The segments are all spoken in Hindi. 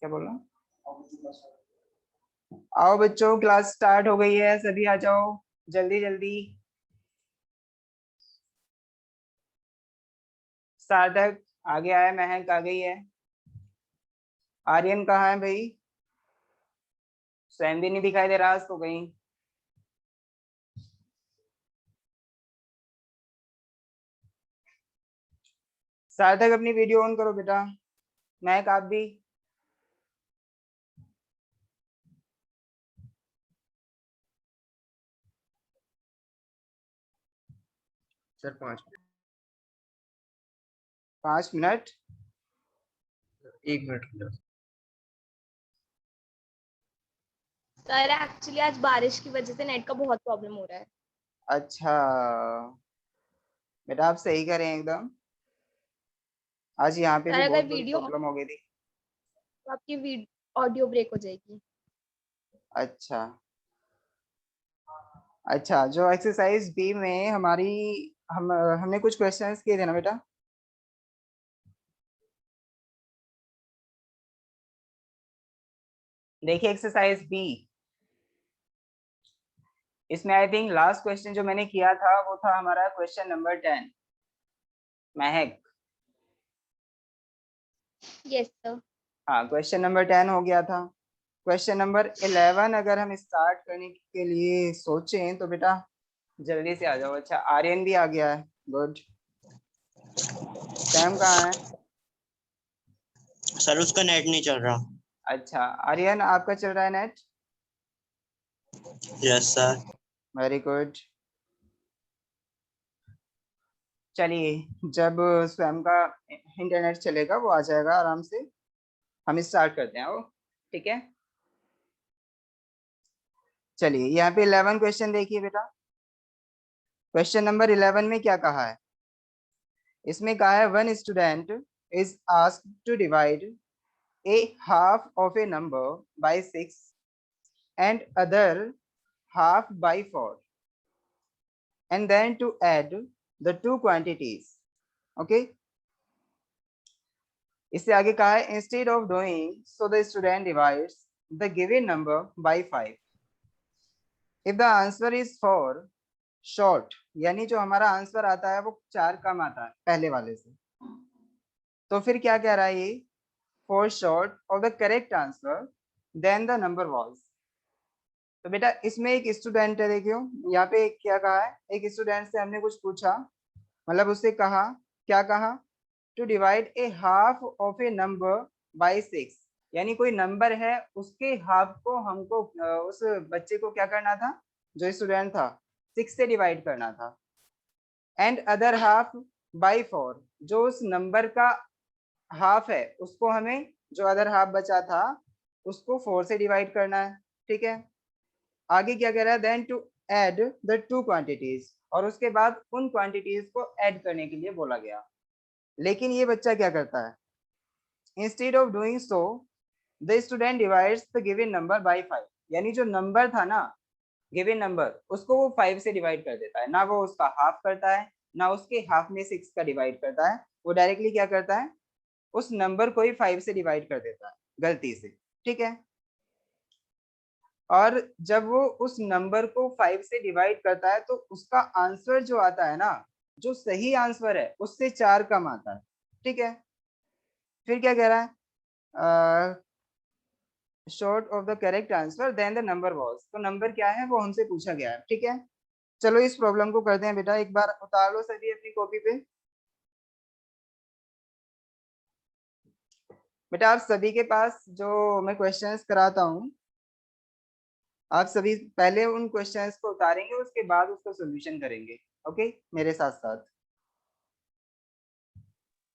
क्या बोला? आओ बच्चों, क्लास स्टार्ट हो गई है, सभी आ जाओ जल्दी जल्दी। सार्थक आ गया है, महक आ गई है, आर्यन कहाँ है भाई? स्वयं भी नहीं दिखाई दे रहा आज तो कहीं। सार्थक अपनी वीडियो ऑन करो बेटा, महक आप भी। Sir 5 minute. 1 minute. Sir actually आज बारिश की वजह से नेट का बहुत प्रॉब्लम हो रहा है। अच्छा बेटा, आप सही करें एकदम। आज यहाँ पे सर भी अगर बहुत बड़ी वीडियो प्रॉब्लम हो गई थी। तो आपकी ऑडियो ब्रेक हो जाएगी। अच्छा अच्छा, जो एक्सरसाइज बी में हमारी हमने कुछ क्वेश्चंस किए थे ना बेटा। देखिए एक्सरसाइज बी, इसमें आई थिंक लास्ट क्वेश्चन जो मैंने किया था वो था हमारा क्वेश्चन नंबर 10। महक, यस सर। हाँ क्वेश्चन नंबर 10 हो गया था। क्वेश्चन नंबर 11 अगर हम स्टार्ट करने के लिए सोचें तो बेटा जल्दी से आ जाओ। अच्छा आर्यन भी आ गया है, गुड। सैम कहाँ है? सर उसका नेट नहीं चल रहा। अच्छा आर्यन, आपका चल रहा है net? Yes sir. Very good. चलिए, जब स्वयं का इंटरनेट चलेगा वो आ जाएगा आराम से, हम स्टार्ट करते हैं वो, ठीक है। चलिए यहाँ पे 11 क्वेश्चन देखिए बेटा। क्वेश्चन नंबर 11 में क्या कहा है? इसमें कहा है one student is asked to divide a half of a number by 6 and other half by 4 and then to add the two quantities. Okay, इससे आगे कहा है instead of doing so the student divides the given number by 5. if the answer is 4 short, यानी जो हमारा आंसर आता है वो 4 कम आता है पहले वाले से, तो फिर क्या कह रहा है ये? 4 short of the correct answer then the number was. तो बेटा इसमें एक स्टूडेंट है, देखियो यहाँ पे क्या कहा है, एक स्टूडेंट से हमने कुछ पूछा, मतलब उससे कहा, क्या कहा? To divide a half of a number by 6, यानी कोई नंबर है उसके हाफ को हमको उस बच्चे को क्या करना था, जो स्टूडेंट था, 6 से डिवाइड करना था। एंड अदर हाफ बाय 4, जो उस नंबर का हाफ है उसको हमें, जो अदर हाफ बचा था उसको 4 से डिवाइड करना है, ठीक है। आगे क्या कह रहा है? Then to add the two quantities, और उसके बाद उन क्वांटिटीज को ऐड करने के लिए बोला गया। लेकिन ये बच्चा क्या करता है? Instead of doing so the student divides the given number by 5, यानी जो नंबर था ना, गिवन नंबर, उसको वो 5 से डिवाइड कर देता है, ना वो उसका हाफ करता है ना उसके हाफ में 6 का डिवाइड करता है, वो डायरेक्टली क्या करता है, उस नंबर को ही 5 से डिवाइड कर देता है गलती से, ठीक है। और जब वो उस नंबर को 5 से डिवाइड करता है तो उसका आंसर जो आता है ना, जो सही आंसर है उससे 4 कम आता है, ठीक है। फिर क्या कह रहा है? Short of the correct answer then the number was, तो नंबर क्या है वो हमसे पूछा गया है, ठीक है। चलो इस प्रॉब्लम को करते हैं बेटा, एक बार उतार लो सभी अपनी कॉपी पे। बेटा आप सभी के पास जो मैं क्वेश्चंस कराता हूँ, आप सभी पहले उन क्वेश्चंस को उतारेंगे, उसके बाद उसका सॉल्यूशन करेंगे, ओके, मेरे साथ साथ।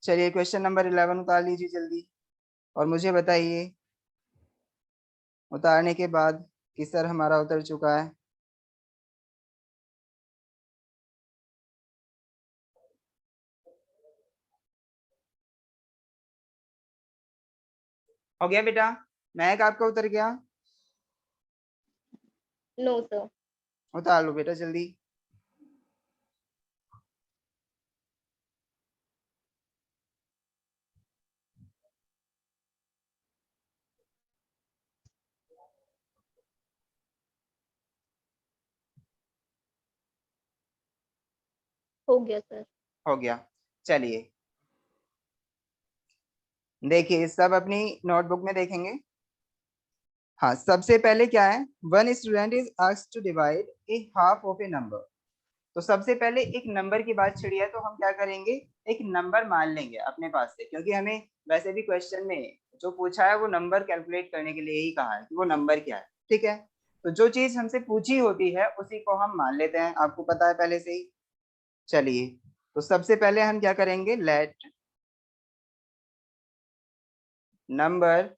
चलिए क्वेश्चन नंबर 11 उतार लीजिए जल्दी, और मुझे बताइए उतारने के बाद कि सर हमारा उतर चुका है। हो गया बेटा? महक आपका उतर गया? No sir. उतार लो बेटा जल्दी। हो गया सर। हो गया। चलिए देखिए सब अपनी नोटबुक में देखेंगे। हाँ, सबसे पहले क्या है, one student is asked to divide a half of a number. तो सबसे पहले एक नंबर की बात छिड़ी है, तो हम क्या करेंगे, एक नंबर मान लेंगे अपने पास से, क्योंकि हमें वैसे भी क्वेश्चन में जो पूछा है वो नंबर कैलकुलेट करने के लिए ही कहा है कि वो नंबर क्या है। ठीक है, तो जो चीज हमसे पूछी होती है उसी को हम मान लेते हैं, आपको पता है पहले से ही। चलिए, तो सबसे पहले हम क्या करेंगे, लेट नंबर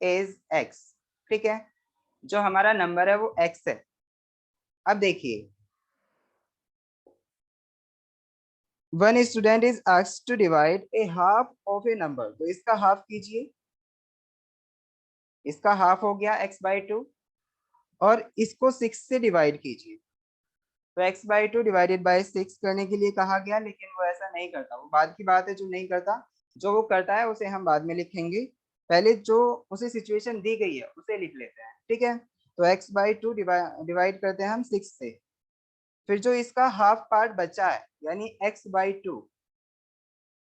इज एक्स। ठीक है, जो हमारा नंबर है वो एक्स है। अब देखिए, one student is asked to divide a half of a number, तो इसका हाफ कीजिए, इसका हाफ हो गया x/2, और इसको 6 से डिवाइड कीजिए। तो x/2 डिवाइडेड बाय 6 करने के लिए कहा गया, लेकिन वो ऐसा नहीं करता, वो बाद की बात है जो नहीं करता। जो वो करता है उसे हम बाद में लिखेंगे, पहले जो उसे सिचुएशन दी गई है उसे लिख लेते हैं। ठीक है, तो x/2 डिवाइड करते हैं हम 6 से, फिर जो इसका हाफ पार्ट बचा है यानी x/2,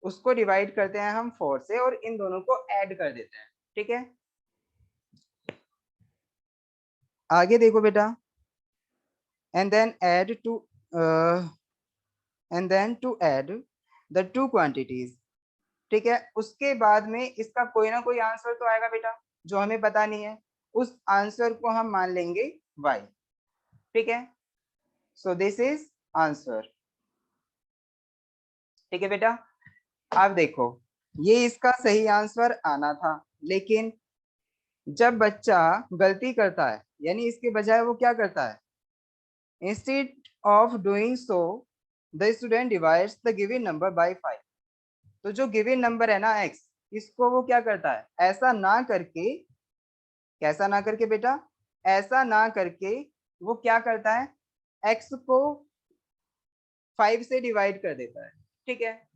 उसको डिवाइड करते हैं हम 4 से, और इन दोनों को ऐड कर देते हैं। ठीक है, आगे देखो बेटा, and then add to and then to add the two quantities। ठीक है, उसके बाद में इसका कोई ना कोई आंसर तो आएगा बेटा, जो हमें पता नहीं है, उस आंसर को हम मान लेंगे y। ठीक है, सो दिस इज आंसर। ठीक है बेटा, अब देखो, ये इसका सही आंसर आना था, लेकिन जब बच्चा गलती करता है, यानी इसके बजाय वो क्या करता है, instead of doing so the student divides the given number by 5। तो जो गिवन नंबर है ना x, इसको वो क्या करता है, ऐसा ना करके, कैसा ना करके बेटा, ऐसा ना करके वो क्या करता है, x को 5 से डिवाइड कर देता है। ठीक है,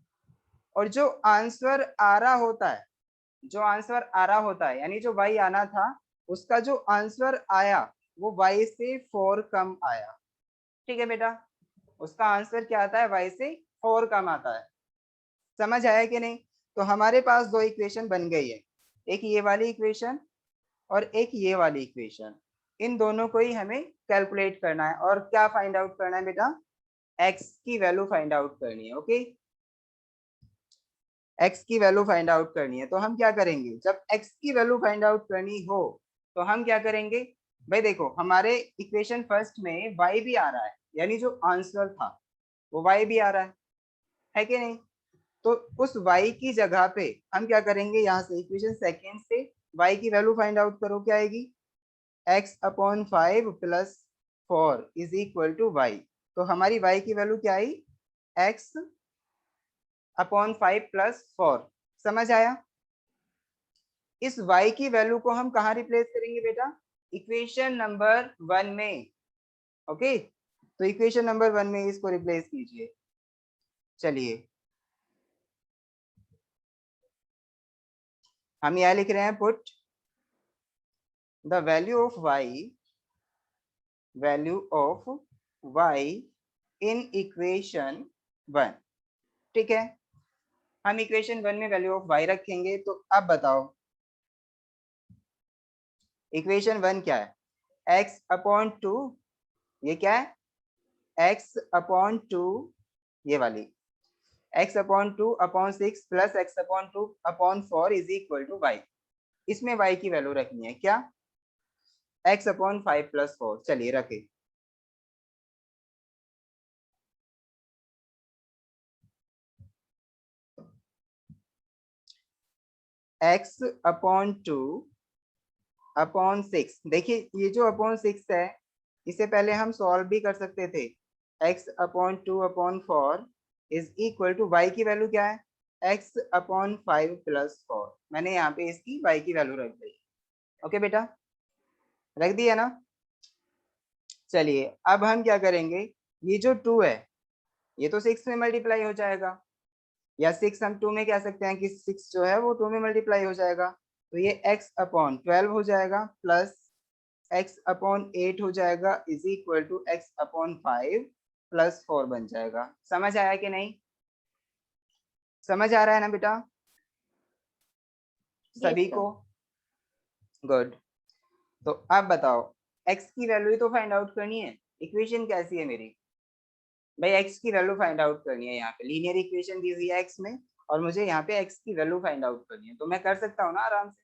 और जो आंसर आ रहा होता है, जो आंसर आ रहा होता है यानी जो y आना था, उसका जो आंसर आया वो y से 4 कम आया। ठीक है बेटा, उसका आंसर क्या आता है, y से 4 कम आता है। समझ आया कि नहीं? तो हमारे पास दो इक्वेशन बन गई है, एक ये वाली इक्वेशन और एक ये वाली इक्वेशन। इन दोनों को ही हमें कैलकुलेट करना है, और क्या फाइंड आउट करना है बेटा, x की वैल्यू फाइंड आउट करनी है। ओके, x की वैल्यू फाइंड आउट करनी है, तो हम क्या करेंगे, जब x की वैल्यू फाइंड आउट करनी हो तो हम क्या करेंगे, भाई देखो हमारे इक्वेशन फर्स्ट में y भी आ रहा है, यानी जो आंसर था वो y भी आ रहा है कि नहीं? तो उस y की जगह पे हम क्या करेंगे, यहाँ से इक्वेशन सेकेंड से y की वैल्यू फाइंड आउट करो, क्या आएगी, x/5 + 4 is equal to y। तो हमारी y की वैल्यू क्या आई, x/5 + 4। समझ आया? इस y की वैल्यू को हम कहाँ रिप्लेस करेंगे बेटा, इक्वेशन नंबर 1 में। ओके, तो इक्वेशन नंबर 1 में इसको रिप्लेस कीजिए। चलिए, हम यह लिख रहे हैं, put the value of y in equation 1। ठीक है, हम इक्वेशन 1 में वैल्यू ऑफ y रखेंगे। तो अब बताओ इक्वेशन 1 क्या है, x/2, ये क्या है, x/2, ये वाली x/2/6 + x/2/4 is equal to y। इसमें y की वैल्यू रखनी है, क्या, x/5 + 4। चलिए रखे, x/2/6। देखिए ये जो /6 है, इसे पहले हम सॉल्व भी कर सकते थे। x/2/4 is equal to y की वैल्यू क्या है, x/5 + 4। मैंने यहाँ पे इसकी y की वैल्यू रख दी। ओके बेटा, रख दिया ना? चलिए, अब हम क्या करेंगे, ये जो 2 है ये तो 6 में मल्टीप्लाई हो जाएगा, या 6 हम 2 में कह सकते हैं कि 6 जो है वो 2 में मल्टीप्लाई हो जाएगा। तो ये x/12 हो जाएगा, प्लस x/8 हो जाएगा, is equal to x/5 plus 4 बन जाएगा। समझ आया कि नहीं? समझ आ रहा है ना बेटा सभी sir. को? गुड। तो अब बताओ, x की वैल्यू तो फाइंड आउट करनी है। इक्वेशन कैसी है मेरी भाई? x की वैल्यू फाइंड आउट करनी है। यहाँ पे लीनियर इक्वेशन दी हुई है x में, और मुझे यहाँ पे x की वैल्यू फाइंड आउट करनी है, तो मैं कर सकता हूँ ना आराम से।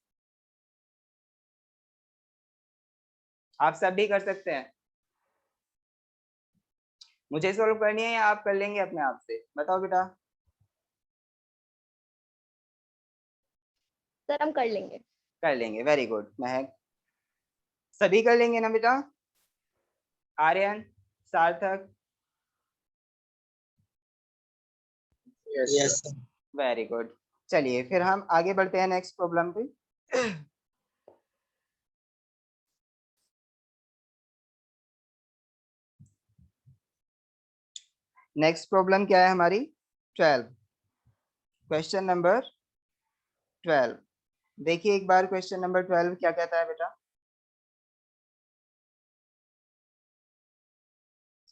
आप सब भी कर सकते हैं। मुझे सॉल्व करनी है या आप कर लेंगे अपने आप से? बताओ बेटा। सर हम कर लेंगे। कर लेंगे, वेरी गुड महक। सभी कर लेंगे ना बेटा? आर्यन, सार्थक, यस वेरी गुड। चलिए फिर हम आगे बढ़ते हैं नेक्स्ट प्रॉब्लम पे। नेक्स्ट प्रॉब्लम क्या है हमारी? 12, क्वेश्चन नंबर 12। देखिए एक बार क्वेश्चन नंबर 12 क्या कहता है बेटा।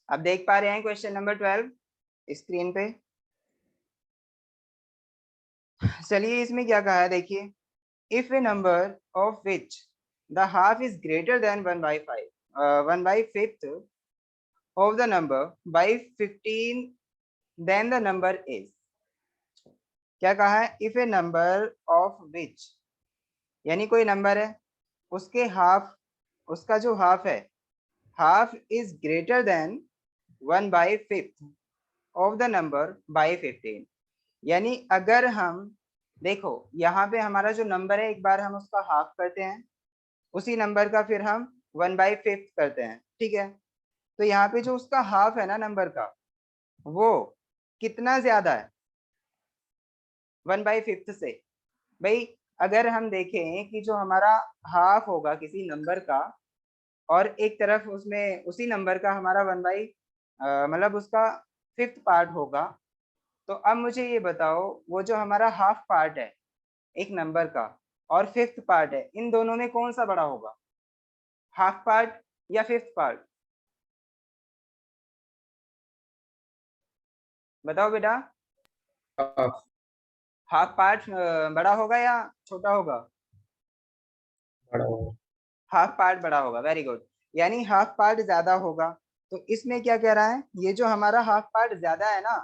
आप देख पा रहे हैं क्वेश्चन नंबर 12 स्क्रीन पे? चलिए इसमें क्या कहा है देखिए। If A number of which the half is greater than 1/5 of the number by 15, then the number is। क्या कहा है? If A number of which, यानी कोई नंबर है, उसके हाफ, उसका जो हाफ है, half is greater than 1/5 of the number by 15। यानी अगर हम देखो यहाँ पे हमारा जो नंबर है, एक बार हम उसका हाफ करते हैं, उसी नंबर का फिर हम 1/5 करते हैं, ठीक है? तो यहाँ पे जो उसका हाफ है ना नंबर का, वो कितना ज्यादा है 1/5 से? भाई अगर हम देखें कि जो हमारा हाफ होगा किसी नंबर का, और एक तरफ उसमें उसी नंबर का हमारा मतलब उसका फिफ्थ पार्ट होगा, तो अब मुझे ये बताओ, वो जो हमारा हाफ पार्ट है एक नंबर का और फिफ्थ पार्ट है, इन दोनों में कौन सा बड़ा होगा? हाफ पार्ट या फिफ्थ पार्ट? बताओ बेटा। हाफ हाफ पार्ट बड़ा होगा या छोटा होगा? बड़ा होगा। हाफ पार्ट बड़ा होगा, वेरी गुड। यानी हाफ पार्ट ज्यादा होगा। तो इसमें क्या कह रहा है, ये जो हमारा हाफ पार्ट ज्यादा है ना,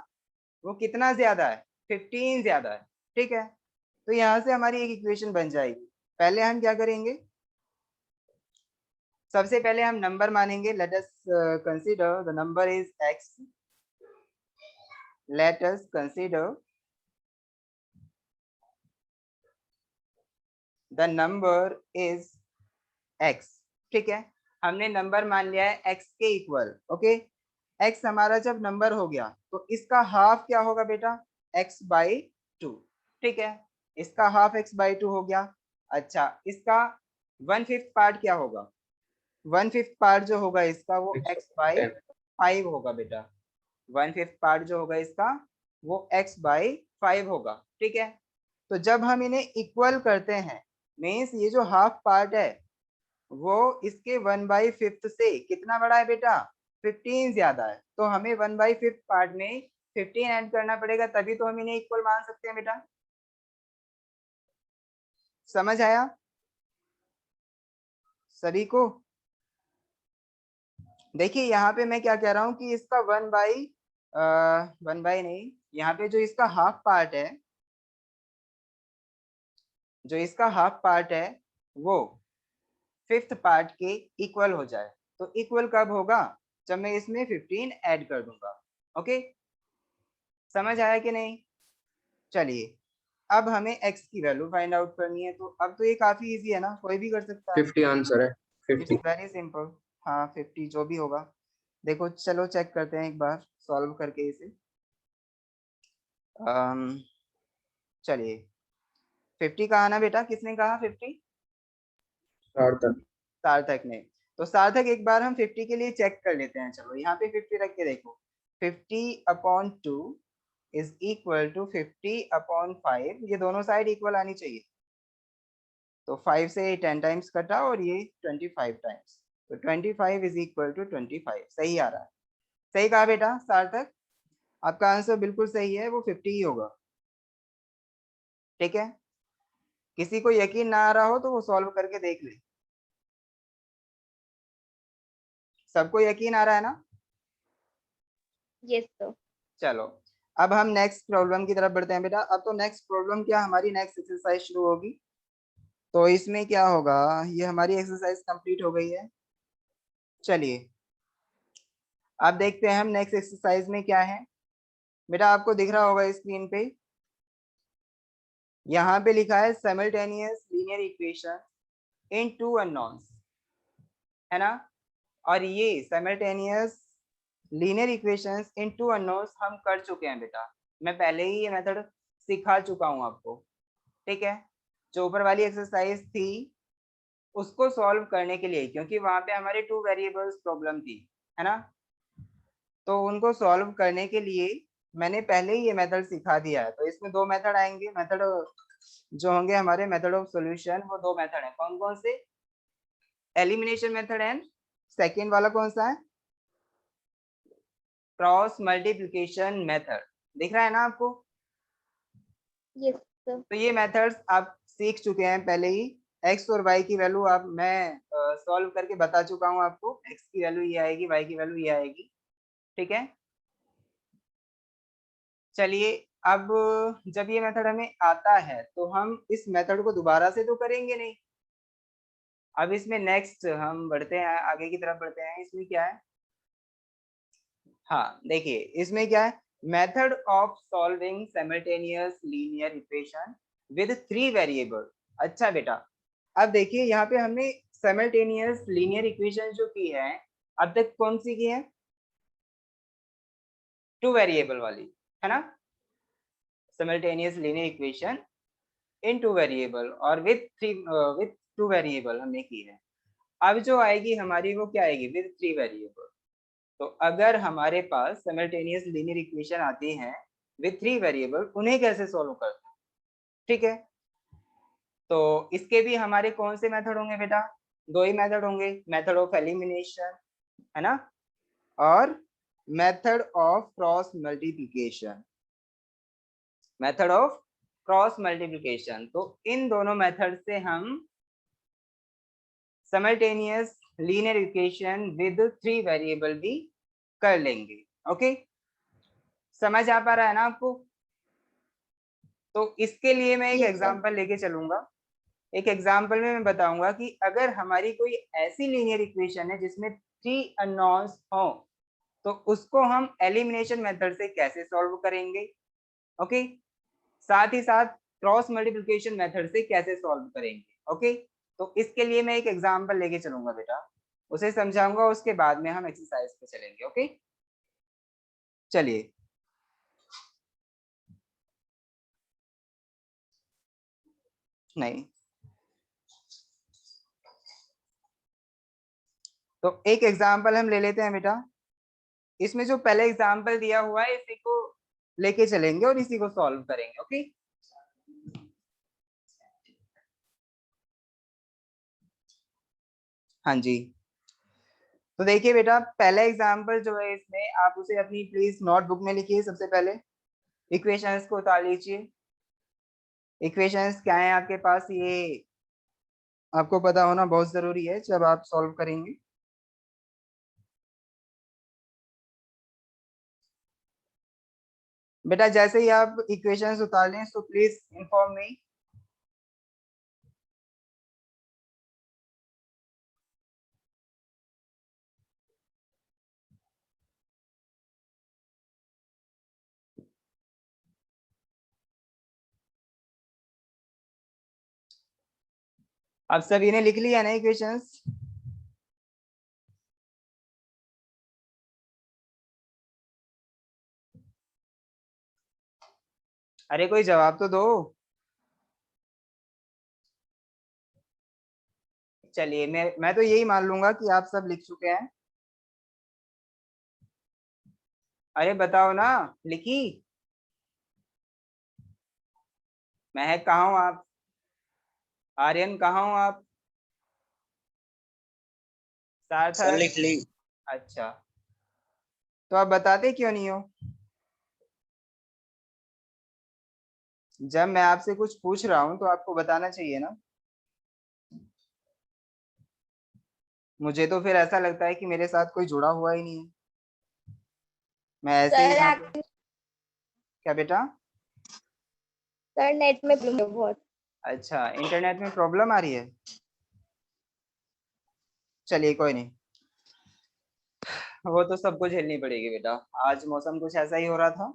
वो कितना ज्यादा है? 15 ज्यादा है, ठीक है? तो यहाँ से हमारी एक इक्वेशन बन जाएगी। पहले हम क्या करेंगे, सबसे पहले हम नंबर मानेंगे। Let us consider the number is x। Let us consider the number is x, ठीक है? हमने नंबर मान लिया है x के इक्वल, ओके? x हमारा जब नंबर हो गया तो इसका हाफ क्या होगा बेटा? x/2, ठीक है? इसका हाफ x/2 हो गया। अच्छा, इसका 1/5 पार्ट क्या होगा? 1/5 पार्ट जो होगा इसका, वो x/5 होगा बेटा। 1/5 पार्ट जो होगा इसका, वो x/5 होगा, ठीक है? तो जब हम इन्हें इक्वल करते हैं, मीन्स ये जो हाफ पार्ट है वो इसके 1/5 से कितना बड़ा है बेटा? 15 ज्यादा है। तो हमें 1/5 पार्ट में 15 ऐड करना पड़ेगा, तभी तो हम इन्हें इक्वल मान सकते हैं बेटा। समझ आया सभी को? देखिए यहाँ पे मैं क्या कह रहा हूँ कि इसका 1 नहीं, यहाँ पे जो इसका हाफ पार्ट है, जो इसका हाफ पार्ट है, वो फिफ्थ पार्ट के इक्वल हो जाए। तो इक्वल कब होगा? जब मैं इसमें 15 ऐड कर दूंगा, ओके? समझ आया कि नहीं? चलिए अब हमें x की वैल्यू फाइंड आउट करनी है। तो अब तो ये काफी इजी है ना, कोई भी कर सकता है। 50 आंसर है। It's 50 very simple. हाँ 50 जो भी होगा। देखो चलो चेक करते हैं एक बार सॉल्व करके इसे। चलिए 50 कहा ना बेटा? किसने कहा 50? सार्थक। सार्थक ने। तो सार्थक एक बार हम 50 के लिए चेक कर लेते हैं। चलो यहाँ पे 50 रख के देखो। 50/2 इज इक्वल टू 50/5। ये दोनों साइड इक्वल आनी चाहिए। तो 5 से 10 टाइम्स कटा और ये 25 टाइम्स, तो 25 इज इक्वल टू 25, सही आ रहा है। सही कहा बेटा सार्थक, आपका आंसर बिल्कुल सही है, वो 50 ही होगा। ठीक है, किसी को यकीन ना आ रहा हो तो वो सॉल्व करके देख ले। सबको यकीन आ रहा है ना? Yes sir. चलो अब हम नेक्स्ट प्रॉब्लम की तरफ बढ़ते हैं बेटा। अब तो नेक्स्ट प्रॉब्लम क्या, हमारी नेक्स्ट एक्सरसाइज शुरू होगी। तो इसमें क्या होगा, ये हमारी एक्सरसाइज कंप्लीट हो गई है। चलिए अब देखते हैं हम नेक्स्ट एक्सरसाइज में क्या है। बेटा आपको दिख रहा होगा स्क्रीन पे, यहाँ पे लिखा है simultaneous linear equation in two unknowns, है ना। और ये simultaneous linear equations in two unknowns हम कर चुके हैं बेटा, मैं पहले ही ये मेथड सिखा चुका हूँ आपको। ठीक है, जो ऊपर वाली एक्सरसाइज थी उसको सॉल्व करने के लिए, क्योंकि वहां पे हमारे 2 वेरिएबल्स प्रॉब्लम थी, है ना, तो उनको सॉल्व करने के लिए मैंने पहले ही ये मेथड सिखा दिया है। तो इसमें 2 मेथड आएंगे, मेथड जो होंगे हमारे मेथड ऑफ सॉल्यूशन, वो 2 मेथड है। कौन कौन से? एलिमिनेशन मेथड एंड सेकेंड वाला कौन सा है? Cross multiplication method. दिख रहा है ना आपको? Yes sir. तो ये मेथड्स आप सीख चुके हैं पहले ही। एक्स और वाई की वैल्यू आप मैं सॉल्व करके बता चुका हूँ आपको, एक्स की वैल्यू ये आएगी, वाई की वैल्यू ये आएगी। ठीक है, चलिए अब जब ये मेथड हमें आता है तो हम इस मेथड को दोबारा से तो करेंगे नहीं। अब इसमें नेक्स्ट हम बढ़ते हैं, आगे की तरफ बढ़ते हैं। इसमें क्या है, हाँ देखिए इसमें क्या है, method of solving simultaneous linear equation with 3 variable. अच्छा बेटा, अब देखिए यहाँ पे हमने साइमल्टेनियस लीनियर इक्वेशन जो की है, अब तक कौन सी की है? 2 वेरिएबल वाली, है ना। साइमल्टेनियस लीनियर इक्वेशन इन 2 वेरिएबल और विद 2 वेरिएबल हमने की है। अब जो आएगी हमारी वो क्या आएगी? With 3 variable. तो अगर हमारे पास साइमल्टेनियस लीनियर इक्वेशन आती है विद 3 वेरिएबल, उन्हें कैसे सॉल्व करते हैं? ठीक है, तो इसके भी हमारे कौन से मेथड होंगे बेटा? 2 ही मेथड होंगे, मेथड ऑफ एलिमिनेशन, है ना, और method of cross multiplication, method of cross multiplication. तो इन दोनों मेथड से हम simultaneous linear equation with 3 variable भी कर लेंगे। ओके, समझ आ पा रहा है ना आपको? तो इसके लिए मैं एक यस सर। एग्जांपल लेके चलूंगा। एक एग्जांपल में मैं बताऊंगा कि अगर हमारी कोई ऐसी लीनियर इक्वेशन है जिसमें 3 अननोन्स हो, तो उसको हम एलिमिनेशन मेथड से कैसे सॉल्व करेंगे। ओके, साथ ही साथ क्रॉस मल्टीप्लिकेशन मेथड से कैसे सॉल्व करेंगे। ओके, तो इसके लिए मैं एक एग्जांपल लेके चलूंगा बेटा, उसे समझाऊंगा, उसके बाद में हम एक्सरसाइज पे चलेंगे। ओके, चलिए नहीं, तो एक एग्जांपल हम ले लेते हैं बेटा। इसमें जो पहले एग्जांपल दिया हुआ है इसी को लेके चलेंगे और इसी को सॉल्व करेंगे। ओके, हाँ जी, तो देखिए बेटा पहला एग्जांपल जो है इसमें आप उसे अपनी प्लीज नोटबुक में लिखिए। सबसे पहले इक्वेशंस को उतार लीजिए। इक्वेशंस क्या है आपके पास, ये आपको पता होना बहुत जरूरी है जब आप सॉल्व करेंगे। बेटा जैसे ही आप इक्वेशंस उतार लें तो प्लीज इन्फॉर्म मी। आप सभी ने लिख लिया ना इक्वेशंस? अरे कोई जवाब तो दो। चलिए मैं तो यही मान लूंगा कि आप सब लिख चुके हैं। अरे बताओ ना, लिखी? महक कहाँ हो आप? आर्यन कहाँ हो आप? सर सार्थक? लिख ली। अच्छा, तो आप बताते क्यों नहीं हो? जब मैं आपसे कुछ पूछ रहा हूं तो आपको बताना चाहिए ना। मुझे तो फिर ऐसा लगता है कि मेरे साथ कोई जुड़ा हुआ ही नहीं है, मैं ऐसे ही सर यहाँ पे। एक्चुअली क्या बेटा? सर नेट में प्रॉब्लम है बहुत। अच्छा, इंटरनेट में प्रॉब्लम आ रही है। चलिए कोई नहीं, वो तो सबको झेलनी पड़ेगी बेटा। आज मौसम कुछ ऐसा ही हो रहा था,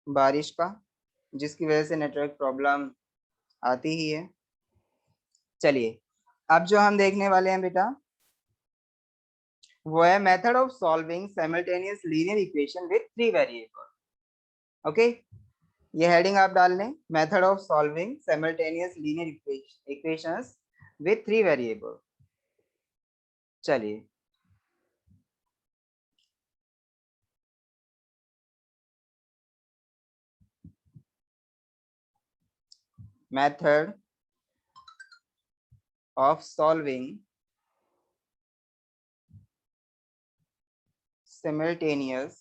बारिश का, जिसकी वजह से नेटवर्क प्रॉब्लम आती ही है। चलिए, अब जो हम देखने वाले हैं बेटा, वो है method of solving simultaneous linear equation with three variable. Okay, ये हेडिंग आप डाल लें, method of solving simultaneous linear equations with three variable. चलिए, method of solving simultaneous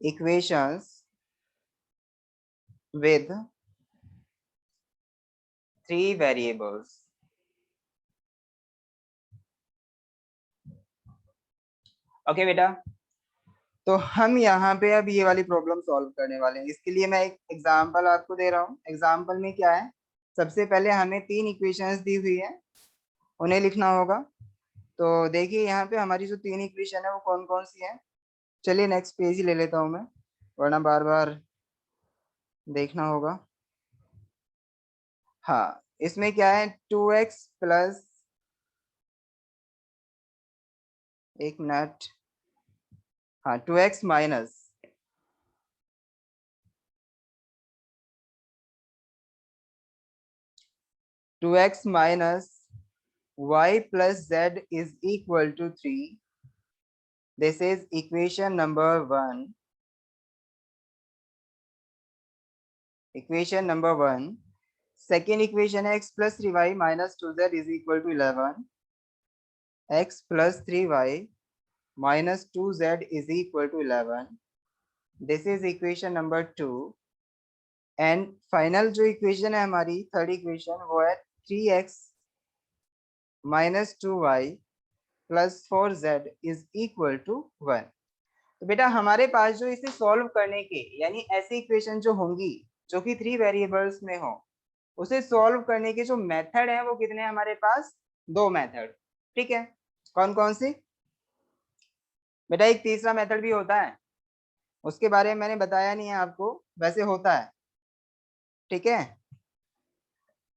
equations with three variables। Okay बेटा, तो हम यहाँ पे अब ये वाली प्रॉब्लम सॉल्व करने वाले हैं। इसके लिए मैं एक एग्जांपल आपको दे रहा हूँ। एग्जांपल में क्या है, सबसे पहले हमें तीन इक्वेशंस दी हुई है, उन्हें लिखना होगा। तो देखिए यहाँ पे हमारी जो तीन इक्वेशन है वो कौन कौन सी है। चलिए नेक्स्ट पेज ही ले लेता हूँ मैं, वरना बार बार देखना होगा। हाँ, इसमें क्या है, 2x प्लस, एक मिनट, हाँ 2x minus 2x minus y plus z is equal to 3. This is equation number 1. Equation number 1. Second equation x plus 3y minus 2z is equal to 11. X plus 3y minus 2z is equal to 11. This is equation number 2. And final जो equation है हमारी थर्ड equation, वो है 3x minus 2y plus 4z is equal to 1. तो बेटा हमारे पास जो इसे सॉल्व करने के, यानी ऐसी इक्वेशन जो होंगी जो कि थ्री वेरिएबल्स में हो, उसे सॉल्व करने के जो मेथड है वो कितने हैं हमारे पास? दो मेथड। ठीक है, कौन कौन सी बेटा? एक तीसरा मेथड भी होता है, उसके बारे में मैंने बताया नहीं है आपको, वैसे होता है। ठीक है,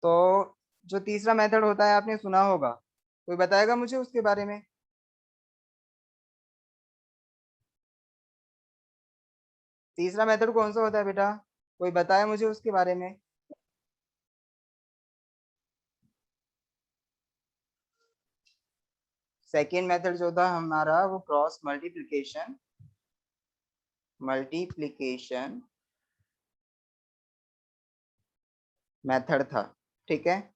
तो जो तीसरा मेथड होता है आपने सुना होगा, कोई बताएगा मुझे उसके बारे में? तीसरा मेथड कौन सा होता है बेटा, कोई बताए मुझे उसके बारे में? सेकेंड मेथड जो था हमारा वो क्रॉस मल्टीप्लिकेशन मेथड था। ठीक है,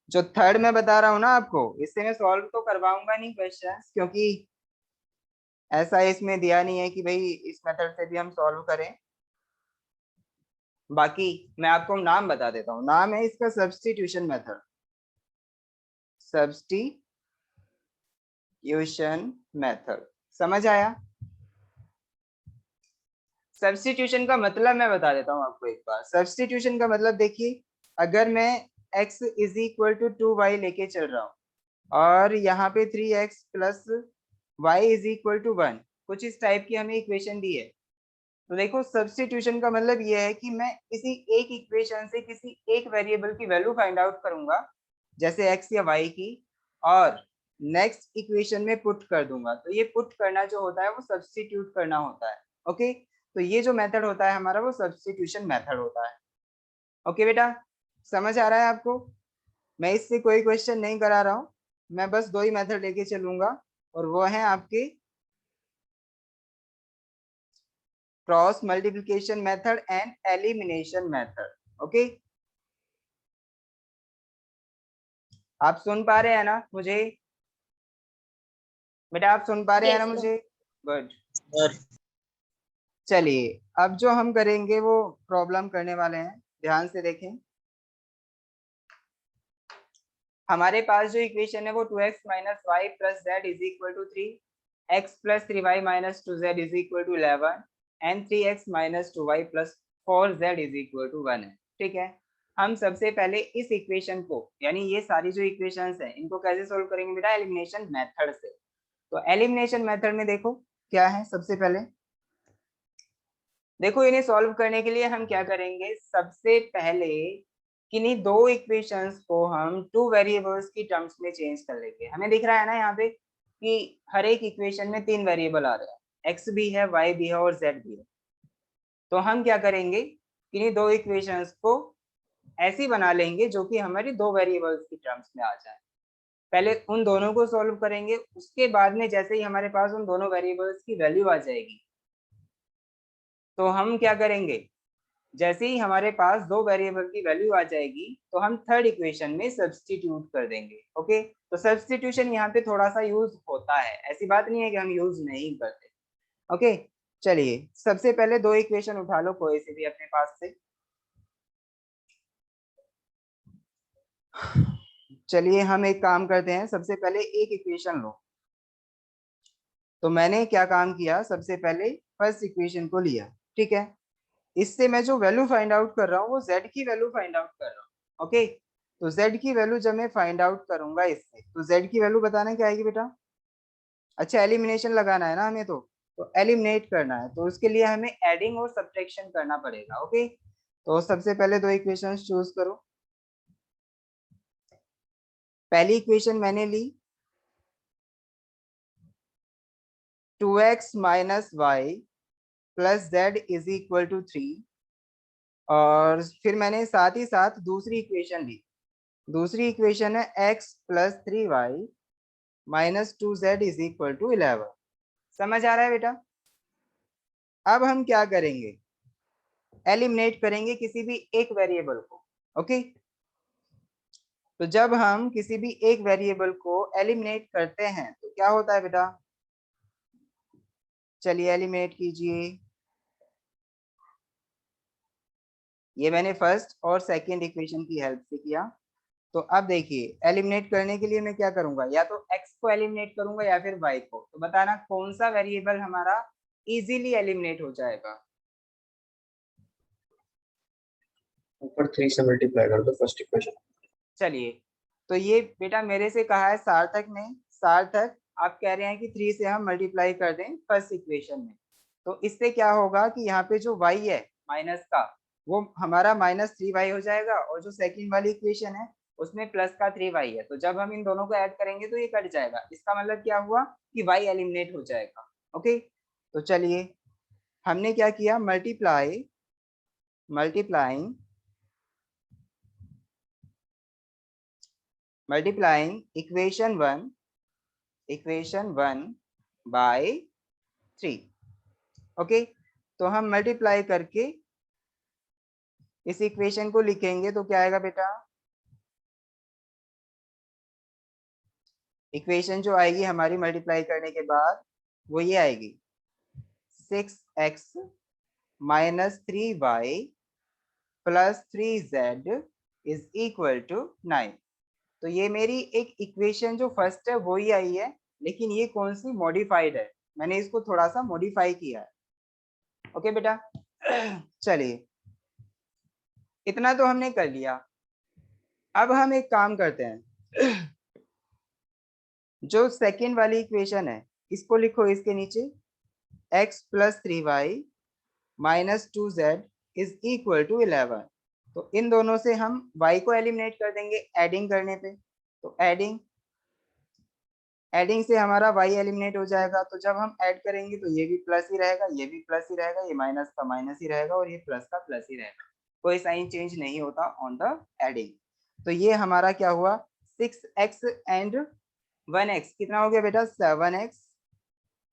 जो थर्ड मैं बता रहा हूं ना आपको, इससे मैं सॉल्व तो करवाऊंगा नहीं क्वेश्चंस, क्योंकि ऐसा इसमें दिया नहीं है कि भाई इस मेथड से भी हम सॉल्व करें। बाकी मैं आपको नाम बता देता हूँ, नाम है इसका सब्स्टिट्यूशन मेथड। सब्स्टिट्यूशन मेथड, समझ आया? सब्स्टिट्यूशन का मतलब मैं बता देता हूँ आपको एक बार। सब्स्टिट्यूशन का मतलब देखिए, अगर मैं x is equal to 2y लेके चल रहा हूँ और यहाँ पे 3x plus y is equal to 1, कुछ इस टाइप की हमें इक्वेशन दी है, तो देखो सब्स्टिट्यूशन का मतलब ये है कि मैं किसी एक इक्वेशन से किसी एक वेरिएबल की वैल्यू फाइंड आउट करूंगा, जैसे x या y की, और नेक्स्ट इक्वेशन में पुट कर दूंगा। तो ये पुट करना जो होता है वो सब्स्टिट्यूट करना होता है। ओके, तो ये जो मेथड होता है हमारा वो सब्स्टिट्यूशन मेथड होता है। ओके बेटा, समझ आ रहा है आपको? मैं इससे कोई क्वेश्चन नहीं करा रहा हूँ, मैं बस दो ही मेथड लेके चलूंगा, और वो है आपकी cross multiplication method and elimination method. Okay, आप सुन पा रहे हैं ना मुझे? बेटा आप सुन पा रहे हैं ना Yes, sir. मुझे? गुड। सर चलिए अब जो हम करेंगे वो प्रॉब्लम करने वाले हैं, ध्यान से देखें। हमारे पास जो इक्वेशन है वो 2x minus y plus z is equal to 3, x plus 3y minus 2z is equal to 11 and 3x minus 2y plus 4z is equal to 1 है। ठीक है, हम सबसे पहले इस इक्वेशन को, यानी ये सारी जो इक्वेशंस हैं इनको कैसे सोल्व करेंगे बेटा? एलिमिनेशन मेथड से। तो एलिमिनेशन मेथड में देखो क्या है, सबसे पहले देखो इन्हें सॉल्व करने के लिए हम क्या करेंगे, सबसे पहले किन्हीं दो इक्वेशंस को हम टू वेरिएबल्स की टर्म्स में चेंज कर लेंगे। हमें दिख रहा है ना यहाँ पे कि हर एक इक्वेशन में तीन वेरिएबल आ रहे हैं, एक्स भी है, वाई भी है और जेड भी है। तो हम क्या करेंगे, किन्हीं दो इक्वेशंस को ऐसी बना लेंगे जो कि हमारी दो वेरिएबल्स की टर्म्स में आ जाए। पहले उन दोनों को सॉल्व करेंगे, उसके बाद में जैसे ही हमारे पास उन दोनों वेरिएबल्स की वैल्यू आ जाएगी तो हम क्या करेंगे, जैसे ही हमारे पास दो वेरिएबल की वैल्यू आ जाएगी तो हम थर्ड इक्वेशन में सब्स्टिट्यूट कर देंगे। ओके, तो सब्स्टिट्यूशन यहाँ पे थोड़ा सा यूज होता है, ऐसी बात नहीं है कि हम यूज नहीं करते। ओके, चलिए सबसे पहले दो इक्वेशन उठा लो कोई से भी अपने पास से। चलिए हम एक काम करते हैं, सबसे पहले एक इक्वेशन लो। तो मैंने क्या काम किया, सबसे पहले फर्स्ट इक्वेशन को लिया। ठीक है, इससे मैं जो वैल्यू फाइंड आउट कर रहा हूँ वो z की वैल्यू फाइंड आउट कर रहा हूँ। ओके, तो z की वैल्यू जब मैं फाइंड आउट करूंगा इससे, तो z की वैल्यू बताना क्या आएगी बेटा? अच्छा, एलिमिनेशन लगाना है ना हमें, तो एलिमिनेट करना है, तो उसके लिए हमें एडिंग और सब्ट्रैक्शन करना पड़ेगा। ओके, तो सबसे पहले दो इक्वेशंस चूज करो। पहली इक्वेशन मैंने ली 2x minus y plus z is equal to 3, और फिर मैंने साथ ही साथ दूसरी इक्वेशन ली। दूसरी इक्वेशन है x plus 3y minus 2z is equal to 11। समझ आ रहा है बेटा? अब हम क्या करेंगे, एलिमिनेट करेंगे किसी भी एक वेरिएबल को। ओके, तो जब हम किसी भी एक वेरिएबल को एलिमिनेट करते हैं तो क्या होता है बेटा? चलिए एलिमिनेट कीजिए। ये मैंने फर्स्ट और सेकंड इक्वेशन की हेल्प से किया। तो अब देखिए, एलिमिनेट करने के लिए मैं क्या करूंगा, या तो x को एलिमिनेट करूंगा या फिर y को। तो बताना कौन सा वेरिएबल हमारा इजीली एलिमिनेट हो जाएगा? ऊपर 3 से मल्टीप्लाई कर दो फर्स्ट इक्वेशन। चलिए, तो ये बेटा मेरे से कहा है सार्थक ने। सार्थक आप कह रहे हैं कि 3 से हम मल्टीप्लाई कर दें फर्स्ट इक्वेशन में, तो इससे क्या होगा कि यहाँ पे जो y है माइनस का, वो हमारा -3y हो जाएगा, और जो सेकंड वाली इक्वेशन है उसमें प्लस का 3y है। तो जब हम इन दोनों को ऐड करेंगे तो ये कट जाएगा। इसका मतलब क्या हुआ कि y एलिमिनेट हो जाएगा। ओके, तो चलिए हमने क्या किया, मल्टीप्लाइंग इक्वेशन 1 बाय 3। ओके, तो हम मल्टीप्लाई करके इस इक्वेशन को लिखेंगे तो क्या आएगा बेटा? इक्वेशन जो आएगी हमारी मल्टीप्लाई करने के बाद वो ये आएगी 6x minus 3y plus 3z is equal to 9। तो ये मेरी एक इक्वेशन जो फर्स्ट है वो ही आई है, लेकिन ये कौन सी, मॉडिफाइड है। मैंने इसको थोड़ा सा मॉडिफाई किया है। ओके बेटा, चलिए इतना तो हमने कर लिया। अब हम एक काम करते हैं, जो सेकंड वाली इक्वेशन है इसको लिखो इसके नीचे, x plus 3y minus 2z is equal to 11। तो इन दोनों से हम y को एलिमिनेट कर देंगे एडिंग करने पे। तो एडिंग से हमारा y एलिमिनेट हो जाएगा। तो जब हम ऐड करेंगे तो ये भी प्लस ही रहेगा, ये भी प्लस ही रहेगा, ये माइनस का माइनस ही रहेगा और ये प्लस का प्लस ही रहेगा। कोई साइन चेंज नहीं होता ऑन द एडिंग। तो ये हमारा क्या हुआ, 6x एंड 1x कितना हो गया बेटा, 7x।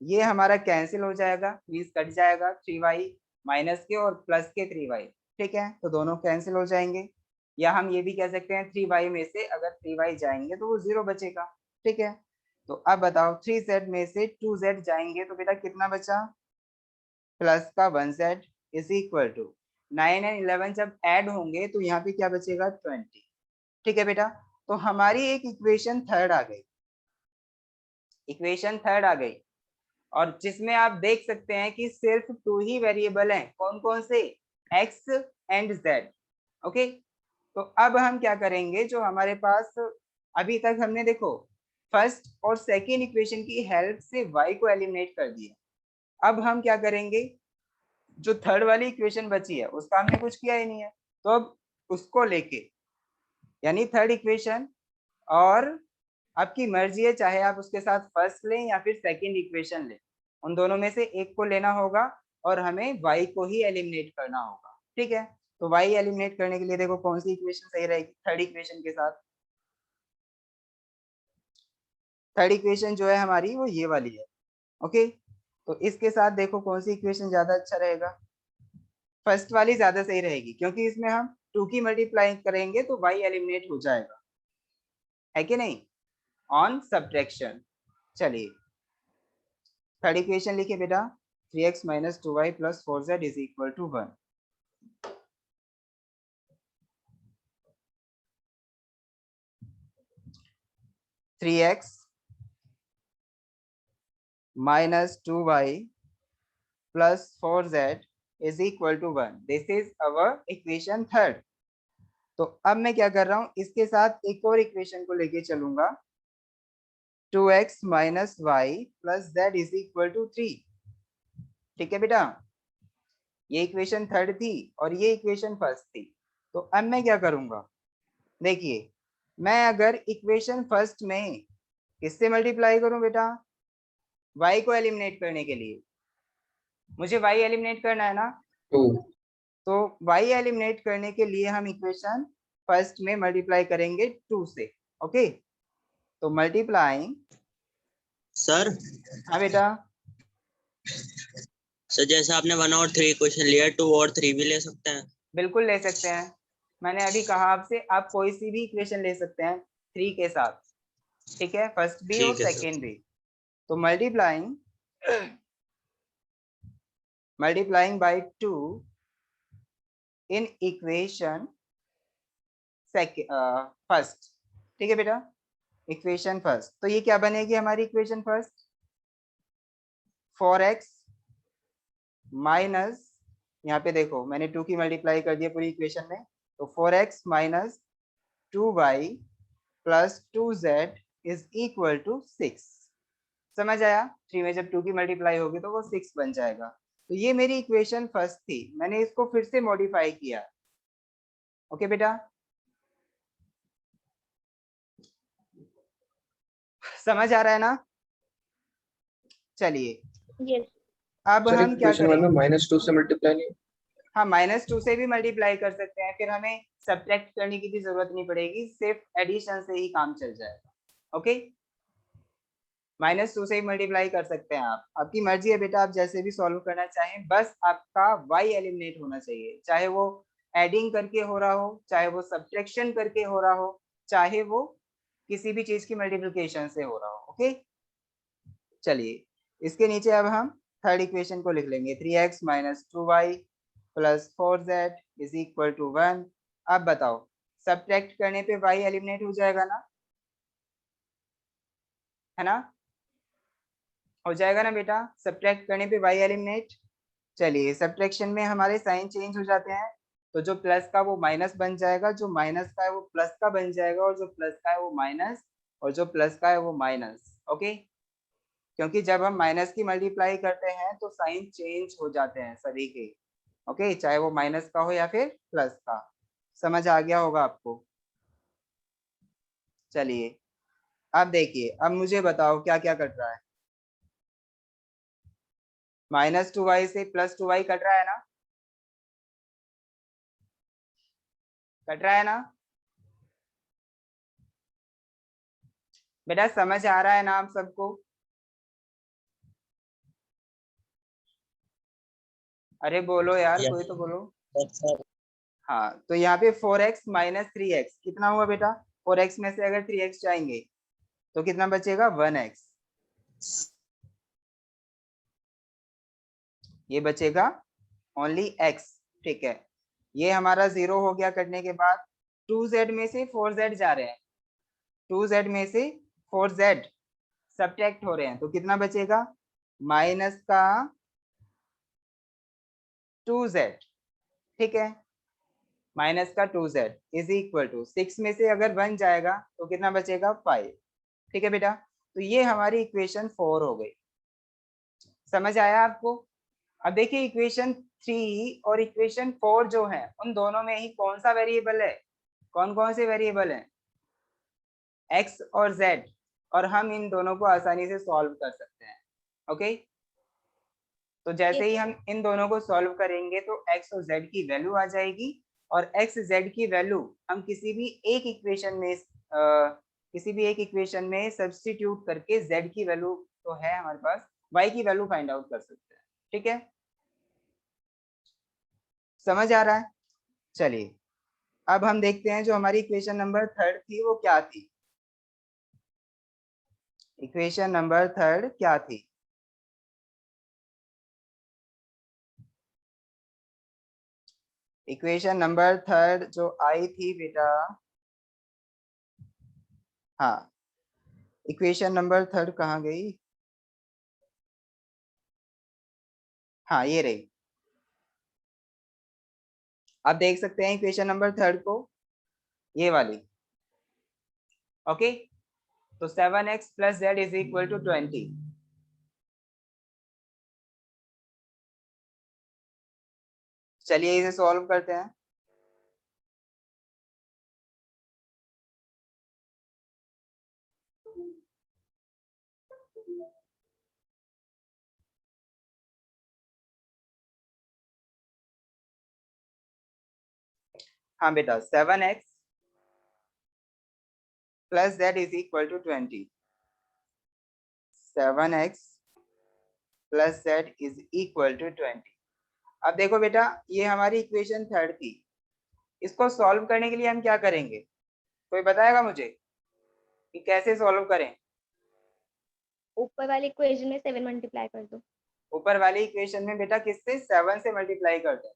ये हमारा कैंसिल हो जाएगा, मीन्स कट जाएगा 3y माइनस के और प्लस के 3y। ठीक है, तो दोनों कैंसिल हो जाएंगे। या हम ये भी कह सकते हैं 3y में से अगर 3y जाएंगे तो वो 0 बचेगा। ठीक है, तो अब बताओ 3z में से 2z जाएंगे तो बेटा कितना बचा, प्लस का 1z is equal to 9 and 11 जब ऐड होंगे तो यहाँ पे क्या बचेगा 20। ठीक है बेटा, तो हमारी एक इक्वेशन थर्ड आ गई, इक्वेशन थर्ड आ गई, और जिसमें आप देख सकते हैं कि सिर्फ 2 ही वेरिएबल हैं, कौन कौन से, x एंड z। ओके, तो अब हम क्या करेंगे, जो हमारे पास अभी तक हमने देखो फर्स्ट और सेकेंड इक्वेशन की हेल्प से y को एलिमिनेट कर दिया, अब हम क्या करेंगे, जो थर्ड वाली इक्वेशन बची है उसका हमने कुछ किया ही नहीं है, तो अब उसको लेके, यानी थर्ड इक्वेशन, और आपकी मर्जी है, चाहे आप उसके साथ फर्स्ट लें या फिर सेकंड इक्वेशन लें, उन दोनों में से एक को लेना होगा और हमें y को ही एलिमिनेट करना होगा। ठीक है, तो y एलिमिनेट करने के लिए देखो कौन सी इक्वेशन सही रहेगी थर्ड इक्वेशन के साथ। थर्ड इक्वेशन जो है हमारी वो ये वाली है। ओके, तो इसके साथ देखो कौन सी इक्वेशन ज्यादा अच्छा रहेगा, फर्स्ट वाली ज्यादा सही रहेगी, क्योंकि इसमें हम 2 की मल्टीप्लाई करेंगे तो y एलिमिनेट हो जाएगा, है कि नहीं, ऑन सब्ट्रैक्शन। चलिए थर्ड इक्वेशन लिखिए बेटा, 3x minus 2y plus 4z is equal to 1। Three x minus 2y plus 4z is equal to 1, this is our equation third. तो अब मैं क्या कर रहा हूं, इसके साथ एक और इक्वेशन को लेके चलूंगा, 2x minus y plus z is equal to 3। ठीक है बेटा, ये इक्वेशन थर्ड थी और ये इक्वेशन फर्स्ट थी। तो अब मैं क्या करूंगा, देखिए मैं अगर इक्वेशन फर्स्ट में किससे मल्टीप्लाई करूं बेटा, y को एलिमिनेट करने के लिए, मुझे y एलिमिनेट करना है ना, 2 तो y एलिमिनेट करने के लिए हम इक्वेशन फर्स्ट में मल्टीप्लाई करेंगे 2 से। ओके, तो मल्टीप्लाइंग, सर हाँ बेटा, सर जैसे आपने 1 और 3 क्वेश्चन लिया, 2 और 3 भी ले सकते हैं। बिल्कुल ले सकते हैं, मैंने अभी कहा आपसे आप कोई सी भी इक्वेशन ले सकते हैं 3 के साथ। ठीक है, फर्स्ट भी और ठीक है सर। सेकेंड भी। तो multiplying multiplying by 2 in equation first. ठीक है बेटा, इक्वेशन फर्स्ट, तो ये क्या बनेगी हमारी इक्वेशन फर्स्ट, 4x माइनस, यहाँ पे देखो मैंने 2 की मल्टीप्लाई कर दिया पूरी इक्वेशन में, तो 4x minus 2y plus 2z is equal to 6। समझ आया, 3 में जब 2 की मल्टीप्लाई होगी तो वो 6 बन जाएगा। तो ये मेरी इक्वेशन फर्स्ट थी, मैंने इसको फिर से मॉडिफाई किया। ओके बेटा, समझ आ रहा है ना। चलिए यस। अब सर हम क्या इक्वेशन 1 में करेंगे, -2 से मल्टीप्लाई नहीं, हाँ -2 से भी मल्टीप्लाई कर सकते हैं, फिर हमें सब्ट्रैक्ट करने की भी जरूरत नहीं पड़ेगी, सिर्फ एडिशन से ही काम चल जाएगा। ओके, -2 से ही मल्टीप्लाई कर सकते हैं आप, आपकी मर्जी है बेटा, आप जैसे भी सॉल्व करना चाहें, बस आपका y एलिमिनेट होना चाहिए, चाहे वो एडिंग करके हो रहा हो, चाहे वो सब्ट्रैक्शन करके हो रहा हो, चाहे वो किसी भी चीज की मल्टीप्लिकेशन से हो रहा हो। ओके, चलिए इसके नीचे अब हम थर्ड इक्वेशन को लिख लेंगे, 3x minus 2y plus 4z is equal to 1। अब बताओ सब्ट्रैक्ट करने पे y एलिमिनेट हो जाएगा ना, है ना, हो जाएगा ना बेटा, सब्ट्रैक्ट करने पे y एलिमिनेट। चलिए सब्ट्रैक्शन में हमारे साइन चेंज हो जाते हैं, तो जो प्लस का वो माइनस बन जाएगा, जो माइनस का है वो प्लस का बन जाएगा, और जो प्लस का है वो माइनस, और जो प्लस का है वो माइनस। ओके, क्योंकि जब हम माइनस की मल्टीप्लाई करते हैं तो साइन चेंज हो जाते हैं सभी के। ओके, चाहे वो माइनस का हो या फिर प्लस का, समझ आ गया होगा आपको। चलिए अब देखिए, अब मुझे बताओ क्या क्या कट रहा है, -2y से +2y कट रहा है ना, कट रहा है ना बेटा, समझ आ रहा है ना आप सबको, अरे बोलो यार, कोई तो बोलो। सर हाँ, तो यहाँ पे 4x माइनस 3x कितना हुआ बेटा, 4x में से अगर 3x जाएंगे तो कितना बचेगा 1x, ये बचेगा ओनली x। ठीक है, ये हमारा 0 हो गया कटने के बाद। 2z में से 4z जा रहे हैं, 2z में से 4z सब्ट्रैक्ट हो रहे हैं, तो कितना बचेगा माइनस का 2z। ठीक है, माइनस का 2z इज इक्वल टू 6 में से अगर 1 जाएगा तो कितना बचेगा 5। ठीक है बेटा, तो ये हमारी इक्वेशन 4 हो गई। समझ आया आपको? अब देखिए इक्वेशन 3 और इक्वेशन 4 जो है उन दोनों में ही कौन सा वेरिएबल है, कौन कौन से वेरिएबल हैं, x और z, और हम इन दोनों को आसानी से सॉल्व कर सकते हैं। ओके, तो जैसे ही हम इन दोनों को सॉल्व करेंगे तो x और z की वैल्यू आ जाएगी, और x z की वैल्यू हम किसी भी एक इक्वेशन में सब्स्टिट्यूट करके z की वैल्यू तो है हमारे पास, y की वैल्यू फाइंड आउट कर सकते हैं। ठीक है, समझ आ रहा है? चलिए अब हम देखते हैं जो हमारी इक्वेशन नंबर 3 थी वो क्या थी। इक्वेशन नंबर 3 क्या थी? इक्वेशन नंबर 3 जो आई थी बेटा, हाँ इक्वेशन नंबर 3 कहाँ गई? हाँ ये रही, आप देख सकते हैं इक्वेशन नंबर 3 को, ये वाली। ओके, तो 7x plus z is equal to 20। चलिए इसे सॉल्व करते हैं। हाँ बेटा, 7x plus z is equal to 20। 7x plus z is equal to 20। अब देखो बेटा, ये हमारी इक्वेशन 3 थी, इसको सॉल्व करने के लिए हम क्या करेंगे, कोई बताएगा मुझे कि कैसे सॉल्व करें? ऊपर वाली इक्वेशन में 7 मल्टीप्लाई कर दो। ऊपर वाली इक्वेशन में बेटा किससे, 7 से मल्टीप्लाई करते हैं।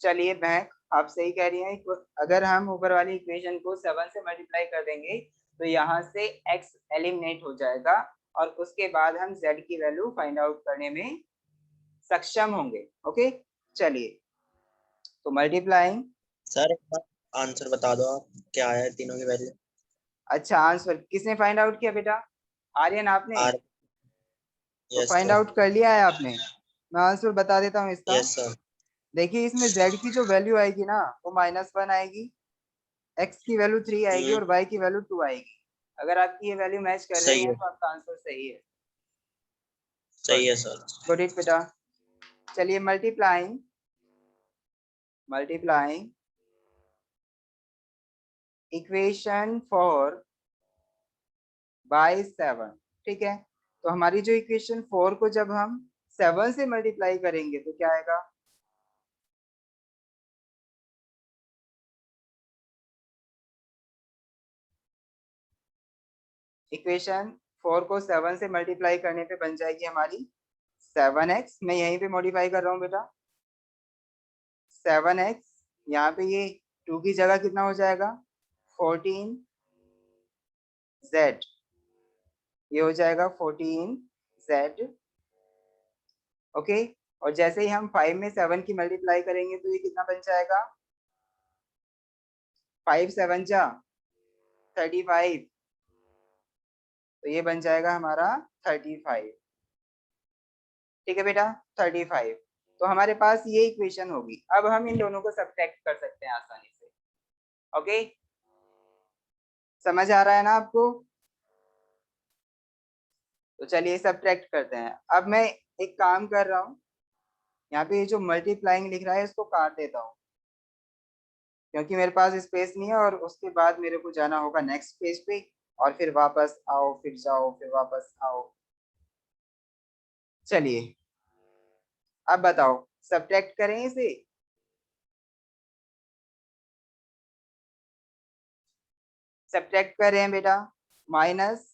चलिए महक आप सही कह रही हैं, अगर हम ऊपर वाली इक्वेशन को 7 से मल्टीप्लाई कर देंगे तो यहाँ से x एलिमिनेट हो जाएगा, और उसके बाद हम z की वैल्यू फाइंड आउट करने में सक्षम होंगे। ओके, चलिए तो मल्टीप्लाइंग। सर आंसर बता दो आप, क्या आया है तीनों की वैल्यू? अच्छा, आंसर किसने फाइंड आउट किया बेटा? आर्यन आपने? आर तो यस फाइंड सर। आउट कर लिया है आपने? मैं आंसर बता देता हूँ इसका। Yes sir. देखिए इसमें z की जो वैल्यू आएगी ना वो -1 आएगी, x की वैल्यू 3 आएगी और y की वैल्यू 2 आएगी। अगर आपकी ये वैल्यू मैच कर रही सही है है, तो आपका आंसर सही है। सही गुड, है सर। गुड इट बेटा। चलिए मल्टीप्लाइंग, मल्टीप्लाइंग इक्वेशन 4 बाय 7। ठीक है, तो हमारी जो इक्वेशन 4 को जब हम 7 से मल्टीप्लाई करेंगे तो क्या आएगा, इक्वेशन 4 को 7 से मल्टीप्लाई करने पे बन जाएगी हमारी 7x। मैं यहीं पे मॉडिफाई कर रहा हूँ बेटा, 7x, यहाँ पे ये 2 की जगह कितना हो जाएगा 14z, ये हो जाएगा 14z। ओके, और जैसे ही हम 5 में 7 की मल्टीप्लाई करेंगे तो ये कितना बन जाएगा, 5 7 जा 35, तो ये बन जाएगा हमारा 35। ठीक है बेटा, 35। तो हमारे पास ये इक्वेशन होगी। अब हम इन दोनों को सब्ट्रैक्ट कर सकते हैं आसानी से। ओके, समझ आ रहा है ना आपको? तो चलिए सब्ट्रैक्ट करते हैं। अब मैं एक काम कर रहा हूँ, यहाँ पे ये जो मल्टीप्लाइंग लिख रहा है इसको काट देता हूँ, क्योंकि मेरे पास स्पेस नहीं है, और उसके बाद मेरे को जाना होगा नेक्स्ट पेज पे, और फिर वापस आओ फिर जाओ फिर वापस आओ। चलिए अब बताओ, सब्ट्रैक्ट करें इसे? सब्ट्रैक्ट कर रहे हैं बेटा, माइनस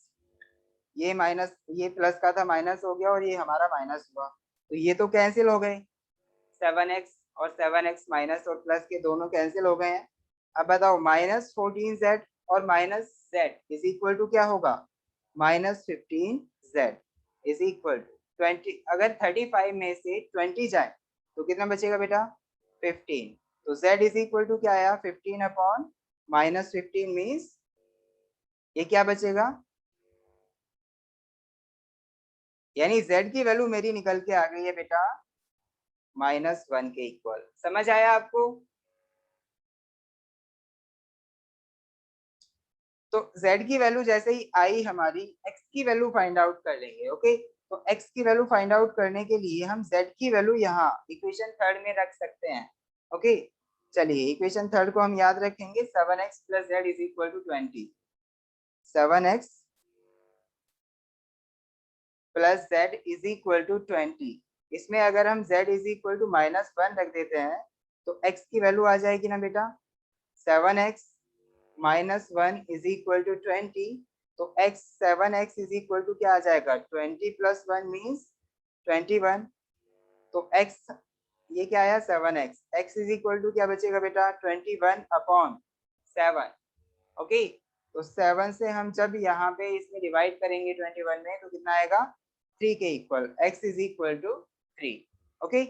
ये प्लस का था माइनस हो गया और ये हमारा माइनस हुआ, तो ये तो कैंसिल हो गए, 7x और 7x माइनस और प्लस के दोनों कैंसिल हो गए हैं। अब बताओ -14z और -z इज इक्वल टू क्या होगा, -15z इज इक्वल टू 20। अगर 35 में से 20 जाए तो कितना बचेगा बेटा, 15। तो z इज इक्वल टू क्या आया, 15 अपॉन -15 मीन्स ये क्या बचेगा, यानी z की वैल्यू मेरी निकल के आ गई है बेटा -1 के इक्वल। समझ आया आपको? तो z की वैल्यू जैसे ही आई हमारी, x की वैल्यू फाइंड आउट कर लेंगे। ओके, तो x की वैल्यू फाइंड आउट करने के लिए हम z की वैल्यू यहाँ इक्वेशन थर्ड में रख सकते हैं। ओके, चलिए इक्वेशन थर्ड को हम याद रखेंगे, 7x plus z is equal to 20। 7x plus z is equal to 20। इसमें अगर हम z इज इक्वल टू -1 रख देते हैं तो x की वैल्यू आ जाएगी ना बेटा, 7x -1 इज इक्वल टू 20। तो x 7x is equal to क्या आ जाएगा, 20 प्लस 1 मीन्स 21। तो x ये क्या आया 7x, x is equal to क्या बचेगा बेटा, 21 अपॉन 7। ओके, तो 7 से हम जब यहाँ पे इसमें डिवाइड करेंगे 21 में तो कितना आएगा, 3 के equal, x is equal to 3। Okay,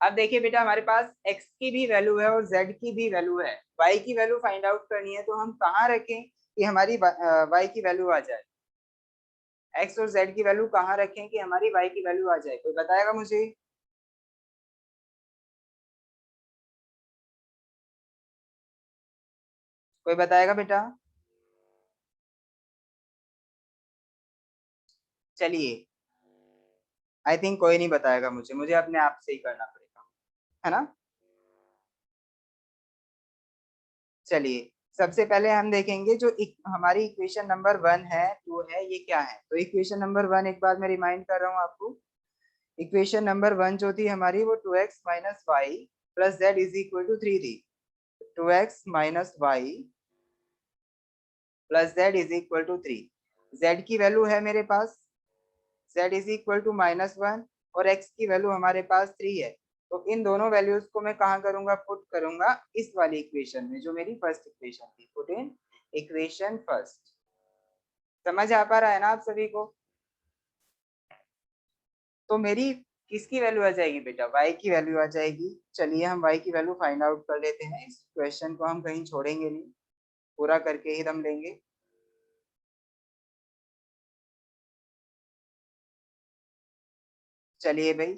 अब देखिए बेटा हमारे पास x की भी वैल्यू है और z की भी वैल्यू है, y की वैल्यू फाइंड आउट करनी है, तो हम कहाँ रखें कि हमारी y की वैल्यू आ जाए, x और z की वैल्यू कहाँ रखें कि हमारी y की वैल्यू आ जाए, कोई बताएगा मुझे? कोई बताएगा बेटा? चलिए, आई थिंक कोई नहीं बताएगा मुझे, मुझे अपने आप से ही करना पड़ेगा, है ना। चलिए सबसे पहले हम देखेंगे जो हमारी इक्वेशन नंबर 1 है 2 है, ये क्या है। तो इक्वेशन नंबर 1 एक बार मैं रिमाइंड कर रहा हूँ आपको, इक्वेशन नंबर 1 जो थी हमारी वो 2x minus y plus z is equal to 3 थी। 2x minus y plus z is equal to 3। Z की वैल्यू है मेरे पास, z इज इक्वल टू -1 और x की वैल्यू हमारे पास 3 है। तो इन दोनों वैल्यूज को मैं कहाँ करूंगा, पुट करूंगा इस वाली इक्वेशन में जो मेरी फर्स्ट इक्वेशन थी, पुट इन इक्वेशन फर्स्ट। समझ आ पा रहा है ना आप सभी को? तो मेरी किसकी वैल्यू आ जाएगी बेटा, y की वैल्यू आ जाएगी। चलिए हम y की वैल्यू फाइंड आउट कर लेते हैं, इस क्वेश्चन को हम कहीं छोड़ेंगे नहीं, पूरा करके ही दम लेंगे। चलिए भाई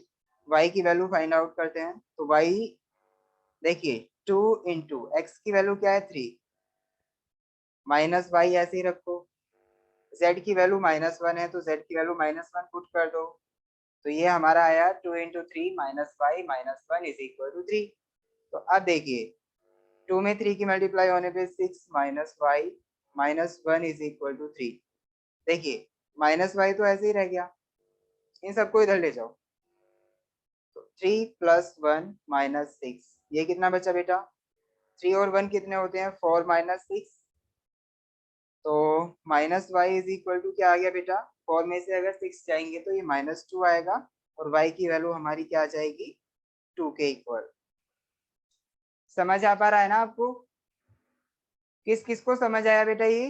y की वैल्यू फाइंड आउट करते हैं। तो y देखिए 2 इंटू एक्स की वैल्यू क्या है 3 माइनस वाई ऐसे ही रखो, z की वैल्यू -1 है तो z की वैल्यू -1 पुट कर दो। तो ये हमारा आया 2 into 3 minus y minus 1 is equal to 3। तो अब देखिए 2 में 3 की मल्टीप्लाई होने पे 6 minus y minus 1 is equal to 3। देखिए माइनस वाई तो ऐसे ही रह गया, इन सबको इधर ले जाओ। तो 3 प्लस 1 माइनस 6, ये कितना बचा बेटा, 3 और 1 कितने होते हैं, 4 माइनस 6। तो minus y is equal to क्या आ गया बेटा, 4 में से अगर 6 जाएंगे तो ये -2 आएगा और y की वैल्यू हमारी क्या आ जाएगी, 2 के इक्वल। समझ आ पा रहा है ना आपको? किस किस को समझ आया बेटा ये?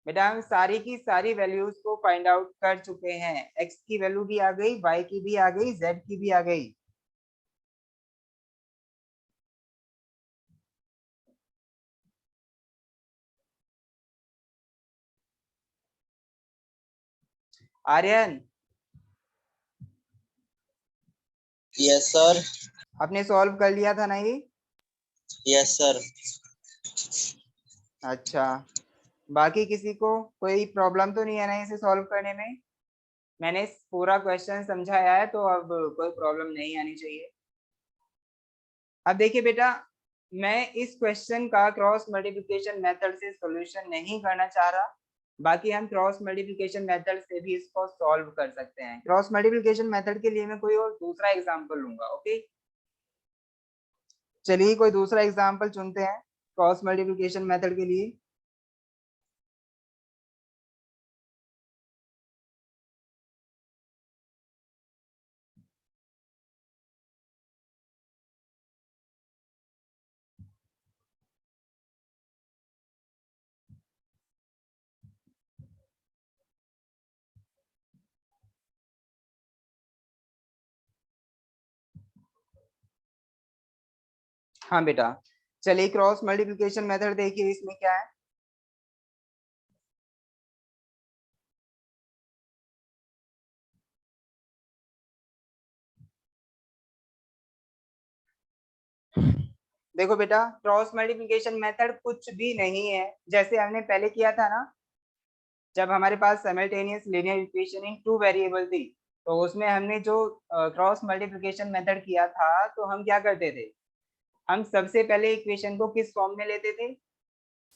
बेटा हम सारी की सारी वैल्यूज को फाइंड आउट कर चुके हैं, x की वैल्यू भी आ गई, y की भी आ गई, z की भी आ गई। Aryan yes sir. आपने सॉल्व कर लिया था ना ये? Yes sir. अच्छा, बाकी किसी को कोई प्रॉब्लम तो नहीं है ना इसे सॉल्व करने में? मैंने पूरा क्वेश्चन समझाया है तो अब कोई प्रॉब्लम नहीं आनी चाहिए। अब देखिए बेटा मैं इस क्वेश्चन का क्रॉस मल्टीप्लिकेशन मेथड से सॉल्यूशन नहीं करना चाह रहा, बाकी हम क्रॉस मल्टीप्लिकेशन मेथड से भी इसको सॉल्व कर सकते हैं। क्रॉस मल्टीप्लिकेशन मेथड के लिए मैं कोई और दूसरा एग्जांपल लूंगा। ओके, चलिए कोई दूसरा एग्जाम्पल चुनते हैं क्रॉस मल्टीप्लिकेशन मेथड के लिए। हाँ बेटा, चलिए क्रॉस मल्टीप्लिकेशन मेथड देखिए, इसमें क्या है। देखो बेटा, क्रॉस मल्टीप्लिकेशन मेथड कुछ भी नहीं है, जैसे हमने पहले किया था ना, जब हमारे पास simultaneous linear equation in two variable थी, तो उसमें हमने जो क्रॉस मल्टीप्लिकेशन मेथड किया था, तो हम क्या करते थे, हम सबसे पहले इक्वेशन को किस फॉर्म में लेते थे,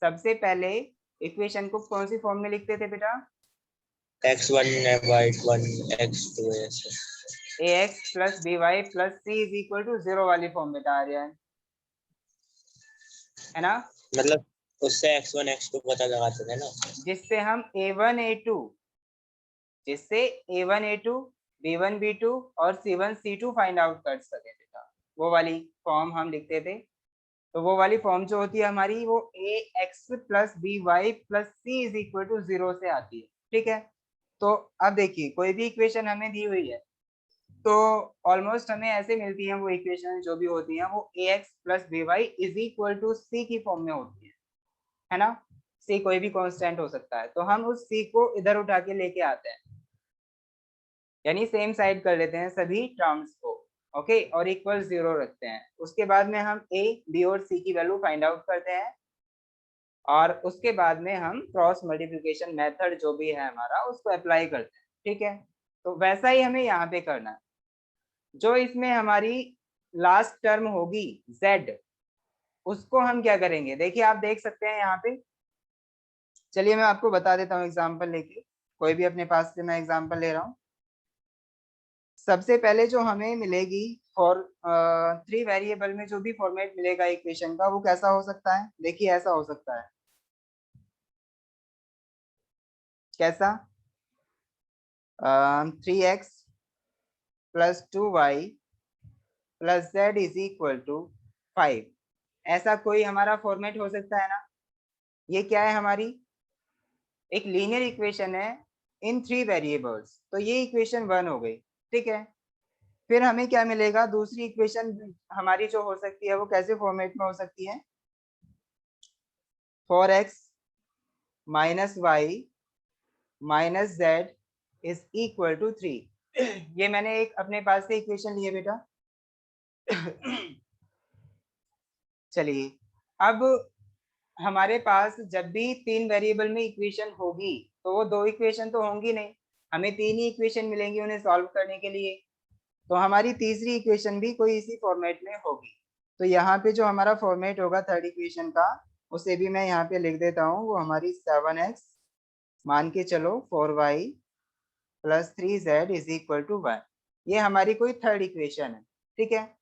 सबसे पहले इक्वेशन को कौन सी फॉर्म में लिखते थे बेटा, x1 y1 x2 ऐसे। ax plus b y plus c is equal to 0 वाली फॉर्म बेटा आ रहा है ना, मतलब उससे x1 x2 पता लगाते थे ना। जिससे हम a1 a2, जिससे a1 a2 b1 b2 और c1 c2 फाइंड आउट कर सके बेटा, वो वाली फॉर्म हम लिखते थे। तो वो वाली फॉर्म जो होती है हमारी, वो a x plus b y plus c is equal to 0 से आती है, ठीक है। तो अब देखिए, कोई भी इक्वेशन हमें दी हुई है, तो ऑलमोस्ट हमें ऐसे मिलती हैं वो इक्वेशन जो भी होती हैं, वो a x plus b y is equal to c की फॉर्म में होती है ना। सी कोई भी कांस्टेंट हो सकता है, तो हम उस सी को इधर उठा के लेके आते हैं, यानी सेम साइड कर लेते हैं सभी टर्म्स को, ओके, और इक्वल 0 रखते हैं। उसके बाद में हम ए बी और सी की वैल्यू फाइंड आउट करते हैं, और उसके बाद में हम क्रॉस मल्टीप्लिकेशन मेथड जो भी है हमारा, उसको अप्लाई करते हैं, ठीक है। तो वैसा ही हमें यहाँ पे करना है। जो इसमें हमारी लास्ट टर्म होगी z, उसको हम क्या करेंगे, देखिए आप देख सकते हैं यहाँ पे। चलिए मैं आपको बता देता हूँ एग्जाम्पल लेके, कोई भी अपने पास से मैं एग्जाम्पल ले रहा हूँ। सबसे पहले जो हमें मिलेगी फॉर 3 वेरिएबल में जो भी फॉर्मेट मिलेगा इक्वेशन का, वो कैसा हो सकता है, देखिए ऐसा हो सकता है, कैसा, 3x plus 2y plus z is equal to 5, ऐसा कोई हमारा फॉर्मेट हो सकता है ना। ये क्या है, हमारी एक लीनियर इक्वेशन है इन 3 वेरिएबल्स, तो ये इक्वेशन 1 हो गई, ठीक है। फिर हमें क्या मिलेगा, दूसरी इक्वेशन हमारी जो हो सकती है, वो कैसे फॉर्मेट में हो सकती है, 4x minus y minus z is equal to 3। ये मैंने एक अपने पास से इक्वेशन ली है बेटा। चलिए, अब हमारे पास जब भी 3 वेरिएबल में इक्वेशन होगी, तो वो 2 इक्वेशन तो होंगी नहीं, हमें 3 ही इक्वेशन मिलेंगी उन्हें सॉल्व करने के लिए। तो हमारी तीसरी इक्वेशन भी कोई इसी फॉर्मेट में होगी। तो यहाँ पे जो हमारा फॉर्मेट होगा थर्ड इक्वेशन का, उसे भी मैं यहाँ पे लिख देता हूँ, वो हमारी 7x मान के चलो 4y plus 3z is equal to 1, ये हमारी कोई थर्ड इक्वेशन है, ठीक है।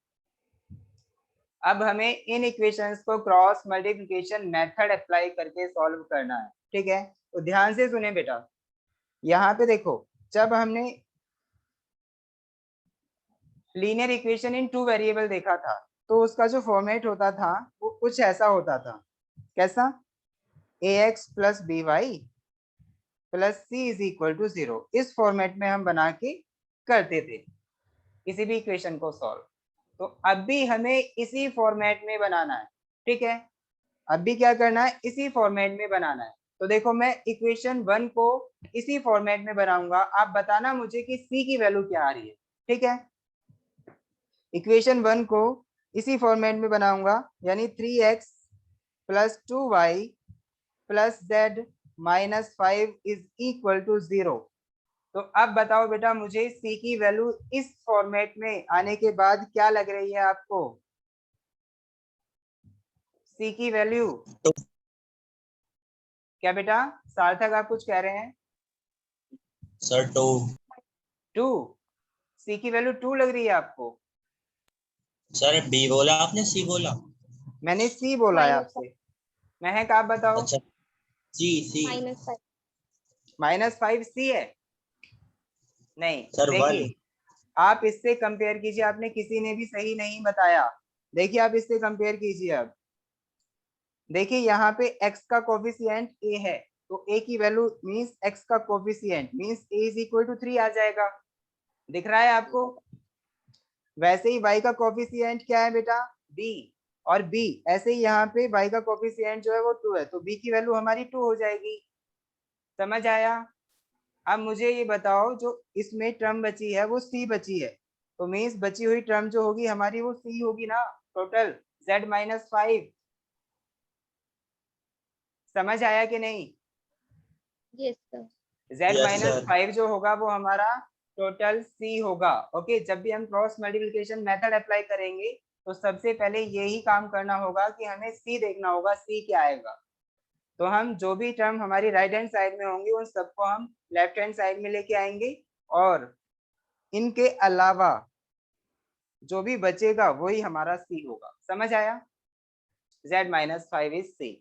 अब हमें इन इक्वेशंस को क्रॉस मल्टीप्लिकेशन मेथड अप्लाई करके सॉल्व करना है, ठीक है। तो ध्यान से सुने बेटा, यहाँ पे देखो, जब हमने लीनियर इक्वेशन इन 2 वेरिएबल देखा था, तो उसका जो फॉर्मेट होता था वो कुछ ऐसा होता था, कैसा, ax plus b y plus c is equal to 0, इस फॉर्मेट में हम बना के करते थे किसी भी इक्वेशन को सॉल्व। तो अब भी हमें इसी फॉर्मेट में बनाना है, ठीक है। अब भी क्या करना है, इसी फॉर्मेट में बनाना है। तो देखो, मैं इक्वेशन 1 को इसी फॉर्मेट में बनाऊंगा, आप बताना मुझे कि सी की वैल्यू क्या आ रही है, ठीक है। इक्वेशन 1 को इसी फॉर्मेट में बनाऊंगा, यानी 3x plus 2y plus z minus 5 is equal to 0। तो अब बताओ बेटा, मुझे सी की वैल्यू इस फॉर्मेट में आने के बाद क्या लग रही है आपको, सी की वैल्यू क्या बेटा, सार्थक आप कुछ कह रहे हैं, सर 2। 2, सी की वैल्यू 2 लग रही है आपको, सर बी बोला आपने सी बोला? मैंने सी बोला है -5 आपसे। महक आप बताओ। अच्छा सी सी -5 -5 सी है? नहीं, सर वन। देखिए आप इससे कंपेयर कीजिए, आपने किसी ने भी सही नहीं बताया। देखिए आप इससे कंपेयर कीजिए। अब देखिए यहाँ पे x का कोफिशिएंट a है, तो a की वैल्यू मींस x का coefficient means a is equal to 3 आ जाएगा। दिख रहा है आपको? वैसे ही y का कोफिशिएंट क्या है बेटा? b। और b ऐसे ही यहाँ पे y का कोफिशिएंट जो है वो 2 है, तो b की वैल्यू हमारी 2 हो जाएगी। समझ आया? अब मुझे ये बताओ, जो इसमें टर्म बची है वो c बची है, तो मींस बची हुई टर्म जो होगी हमारी वो c होगी ना, टोटल z-5। समझ आया कि नहीं? Yes sir. z yes minus sir. 5 जो होगा वो हमारा टोटल c होगा। ओके, जब भी हम क्रॉस मल्टीप्लिकेशन मेथड अप्लाई करेंगे तो सबसे पहले यही काम करना होगा कि हमें c देखना होगा, c क्या आएगा। तो हम जो भी टर्म हमारी राइट हैंड साइड में होंगी उन सबको हम लेफ्ट हैंड साइड में लेके आएंगे, और इनके अलावा जो भी बचेगा वही हमारा c होगा। समझ आया? z-5 is c।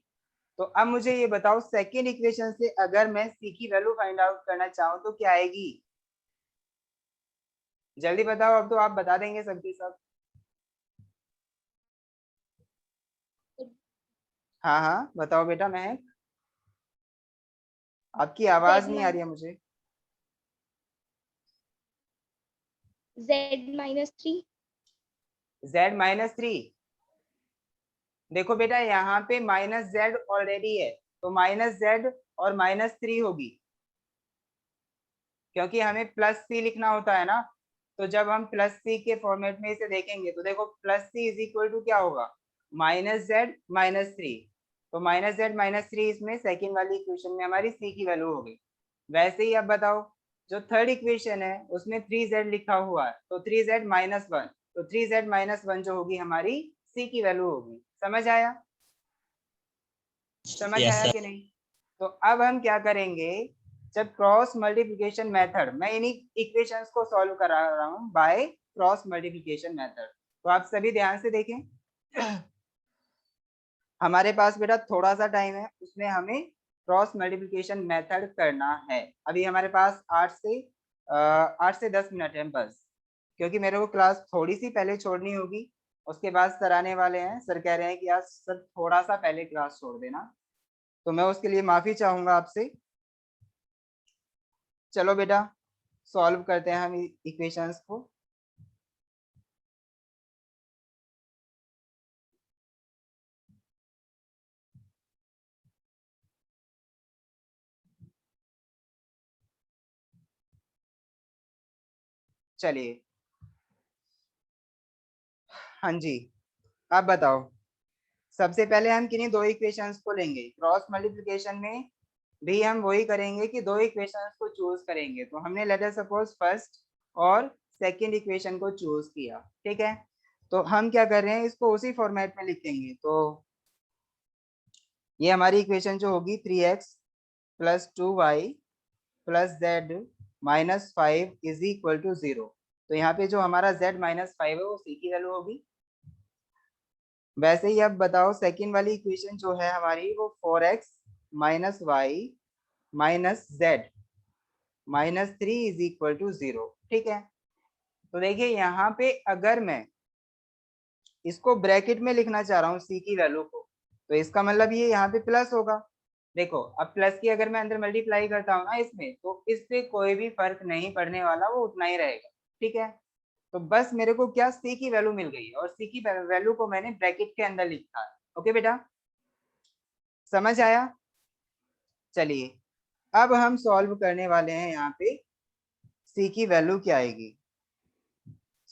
तो अब मुझे ये बताओ, सेकेंड इक्वेशन से अगर मैं c की वैल्यू फाइंड आउट करना चाहूँ तो क्या आएगी? जल्दी बताओ, अब तो आप बता देंगे सबके सब। हाँ हाँ बताओ बेटा महक, आपकी आवाज नहीं आ रही है मुझे। z-3। z-3। देखो बेटा यहाँ पे -z ऑलरेडी है, तो -z और -3 होगी, क्योंकि हमें +c लिखना होता है ना। तो जब हम +c के फॉर्मेट में इसे देखेंगे तो देखो +c इज इक्वल टू क्या होगा? -z-3। तो -z-3 इसमें सेकेंड वाली इक्वेशन में हमारी c की वैल्यू होगी। वैसे ही अब बताओ, जो थर्ड इक्वेशन है उसमें 3z लिखा हुआ है, तो 3z-1, तो 3z-1 जो होगी हमारी c की वैल्यू होगी। समझ आया? समझ यस आया सर। कि नहीं? तो अब हम क्या करेंगे, जब क्रॉस मल्टीप्लिकेशन मेथड, मैं इन्हीं इक्वेशंस को सॉल्व करा रहा हूँ बाय क्रॉस मल्टीप्लिकेशन मेथड, तो आप सभी ध्यान से देखें। हमारे पास बेटा थोड़ा सा टाइम है, उसमें हमें क्रॉस मल्टीप्लिकेशन मेथड करना है। अभी हमारे पास 8 से 10 मिनट है बस, क्योंकि मेरे को क्लास थोड़ी सी पहले छोड़नी होगी। उसके बाद सर आने वाले हैं, सर कह रहे हैं कि आज सर थोड़ा सा पहले क्लास छोड़ देना, तो मैं उसके लिए माफी चाहूंगा आपसे। चलो बेटा सॉल्व करते हैं हम इक्वेशंस को। चलिए, हाँ जी, आप बताओ। सबसे पहले हम किन्हीं दो इक्वेशंस को लेंगे, क्रॉस मल्टीप्लिकेशन में भी हम वही करेंगे कि दो इक्वेशंस को चूज करेंगे। तो हमने लेट अस सपोज फर्स्ट और सेकंड इक्वेशन को चूज किया, ठीक है। तो हम क्या कर रहे हैं, इसको उसी फॉर्मेट में लिखेंगे। तो ये हमारी इक्वेशन जो होगी 3x + 2y + z-5 is equal to 0। तो यहाँ पे जो हमारा z-5 है वो c की वैल्यू होगी। वैसे ही अब बताओ, सेकंड वाली इक्वेशन जो है हमारी वो 4x - y - z-3 is equal to 0, ठीक है। तो देखिए यहाँ पे अगर मैं इसको ब्रैकेट में लिखना चाह रहा हूँ c की वैल्यू को, तो इसका मतलब ये यहाँ पे प्लस होगा। देखो अब प्लस की अगर मैं अंदर मल्टीप्लाई करता हूँ ना इसमें, तो इससे कोई भी फर्क नहीं पड़ने वाला, वो उतना ही रहेगा, ठीक है। तो बस मेरे को क्या c की वैल्यू मिल गई, और c की वैल्यू को मैंने ब्रैकेट के अंदर लिखा है। ओके बेटा, समझ आया? चलिए अब हम सॉल्व करने वाले हैं यहाँ पे c की वैल्यू क्या आएगी,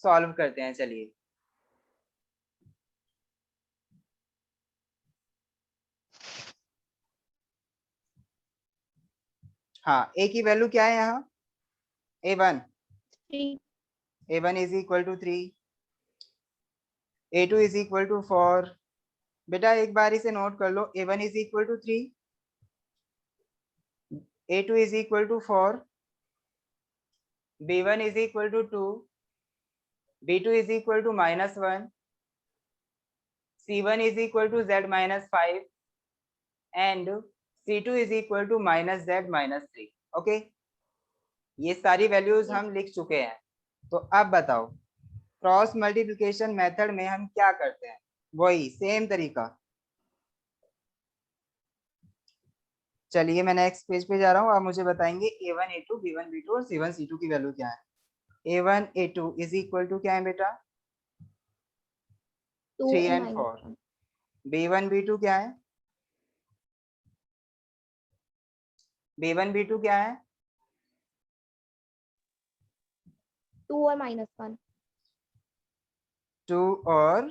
सॉल्व करते हैं। चलिए हाँ, a की वैल्यू क्या है यहाँ? a1 is equal to 3, a2 is equal to 4। बेटा एक बार इसे नोट कर लो, a1 is equal to 3, a2 is equal to 4, b1 is equal to 2, b2 is equal to -1, C1 is equal to Z minus 5 and C2 is equal to minus Z minus 3. Okay, ये सारी वैल्यूज हम लिख चुके हैं। तो अब बताओ क्रॉस मल्टीप्लिकेशन मेथड में हम क्या करते हैं, वही सेम तरीका। चलिए मैं नेक्स्ट पेज पे जा रहा हूँ, आप मुझे बताएंगे A1 A2 B1 B2 और C1 C2 की वैल्यू क्या है। A1 A2 is equal to क्या है बेटा, 2 3 and and minus 4। 1. B1 B2 क्या है, B1 B2 क्या है, 2 or minus 1. 2 और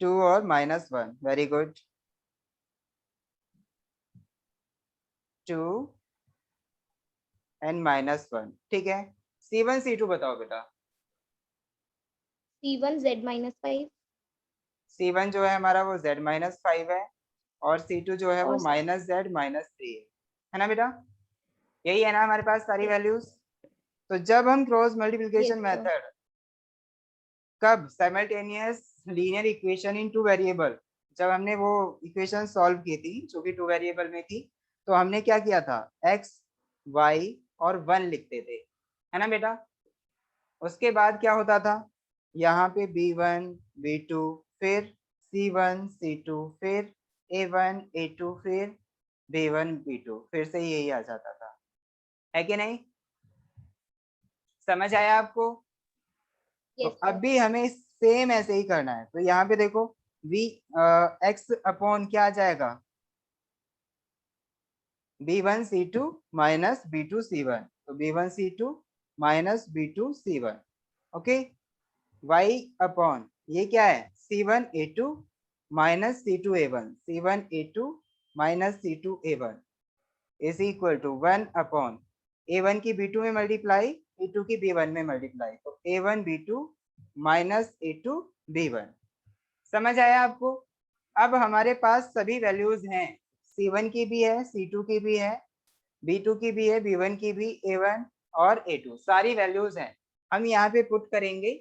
2 और minus 1। Very good. 2 and minus 1, ठीक है। C1 C2 बताओ बेटा। C1 Z minus 5 C1 जो है हमारा वो Z माइनस 5 है और C2 जो है वो और माइनस Z माइनस 3 है ना बेटा, यही है ना हमारे पास सारी वैल्यूज। तो जब हम cross multiplication Yes, sir. Method, कब simultaneous linear equation in two variable, जब हमने वो इक्वेशन सॉल्व की थी जो कि 2 वेरिएबल में थी, तो हमने क्या किया था, x y और 1 लिखते थे, है ना बेटा। उसके बाद क्या होता था, यहाँ पे B1 B2 फिर C1 C2 फिर A1 A2 फिर B1 B2, फिर से यही आ जाता था, है कि नहीं, समझ आया आपको। तो Yes, अब sir. भी हमें सेम ऐसे ही करना है। तो यहाँ पे देखो v x अपॉन क्या आ जाएगा, B1 C2 minus B2 C1, तो B1 C2 minus B2 C1। Okay, y upon ये क्या है, C1 A2 minus C2 A1, C1 A2 minus C2 A1 is equal to 1 upon A1 की B2 में मल्टीप्लाई, A2 की B1 में मल्टीप्लाई, तो A1 B2 minus A2 B1। समझ आया आपको। अब हमारे पास सभी वैल्यूज हैं, C1 की भी है, C2 की भी है, B2 की भी है, B1 की भी, A1 और A2 सारी वैल्यूज हैं। हम यहाँ पे पुट करेंगे,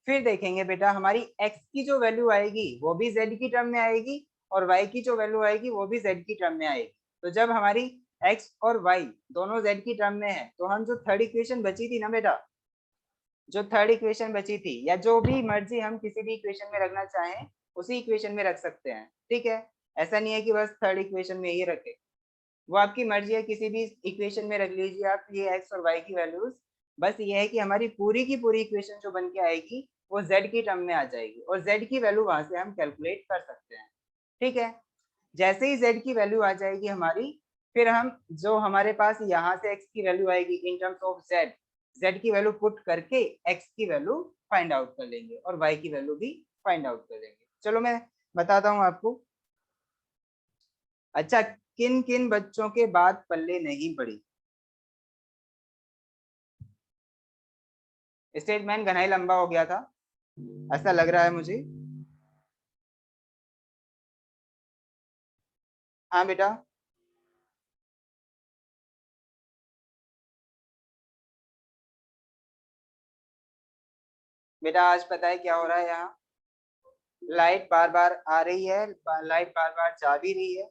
फिर देखेंगे बेटा हमारी x की जो वैल्यू आएगी वो भी z की टर्म में आएगी और y की जो वैल्यू आएगी वो भी z की टर्म में आएगी। तो जब हमारी x और y दोनों z की टर्म में है, तो हम जो थर्ड इक्वेशन बची थी ना बेटा, जो थर्ड इक्वेशन बची थी, या जो भी मर्जी हम किसी भी इक्वेशन में रखना चाहें उसी इक्वेशन में रख सकते हैं, ठीक है। ऐसा नहीं है कि बस थर्ड इक्वेशन में ही रखे, वो आपकी मर्जी है, किसी भी इक्वेशन में रख लीजिए आप ये x और y की वैल्यूज। बस ये है कि हमारी पूरी की पूरी इक्वेशन जो बन के आएगी वो z की टर्म में आ जाएगी और z की वैल्यू वहां से हम कैलकुलेट कर सकते हैं, ठीक है। जैसे ही z की वैल्यू आ जाएगी हमारी, फिर हम जो हमारे पास यहाँ से x की वैल्यू आएगी इन टर्म्स ऑफ z की वैल्यू पुट करके x की वैल्यू फाइंड आउट कर लेंगे और y की वैल्यू भी फाइंड आउट कर लेंगे। चलो मैं बताता हूँ आपको। अच्छा, किन किन बच्चों के बात पल्ले नहीं पड़ी, स्टेटमेंट घना ही लंबा हो गया था ऐसा लग रहा है मुझे। हाँ बेटा, बेटा आज पता है क्या हो रहा है, यहाँ लाइट बार बार आ रही है, लाइट बार बार जा भी रही है,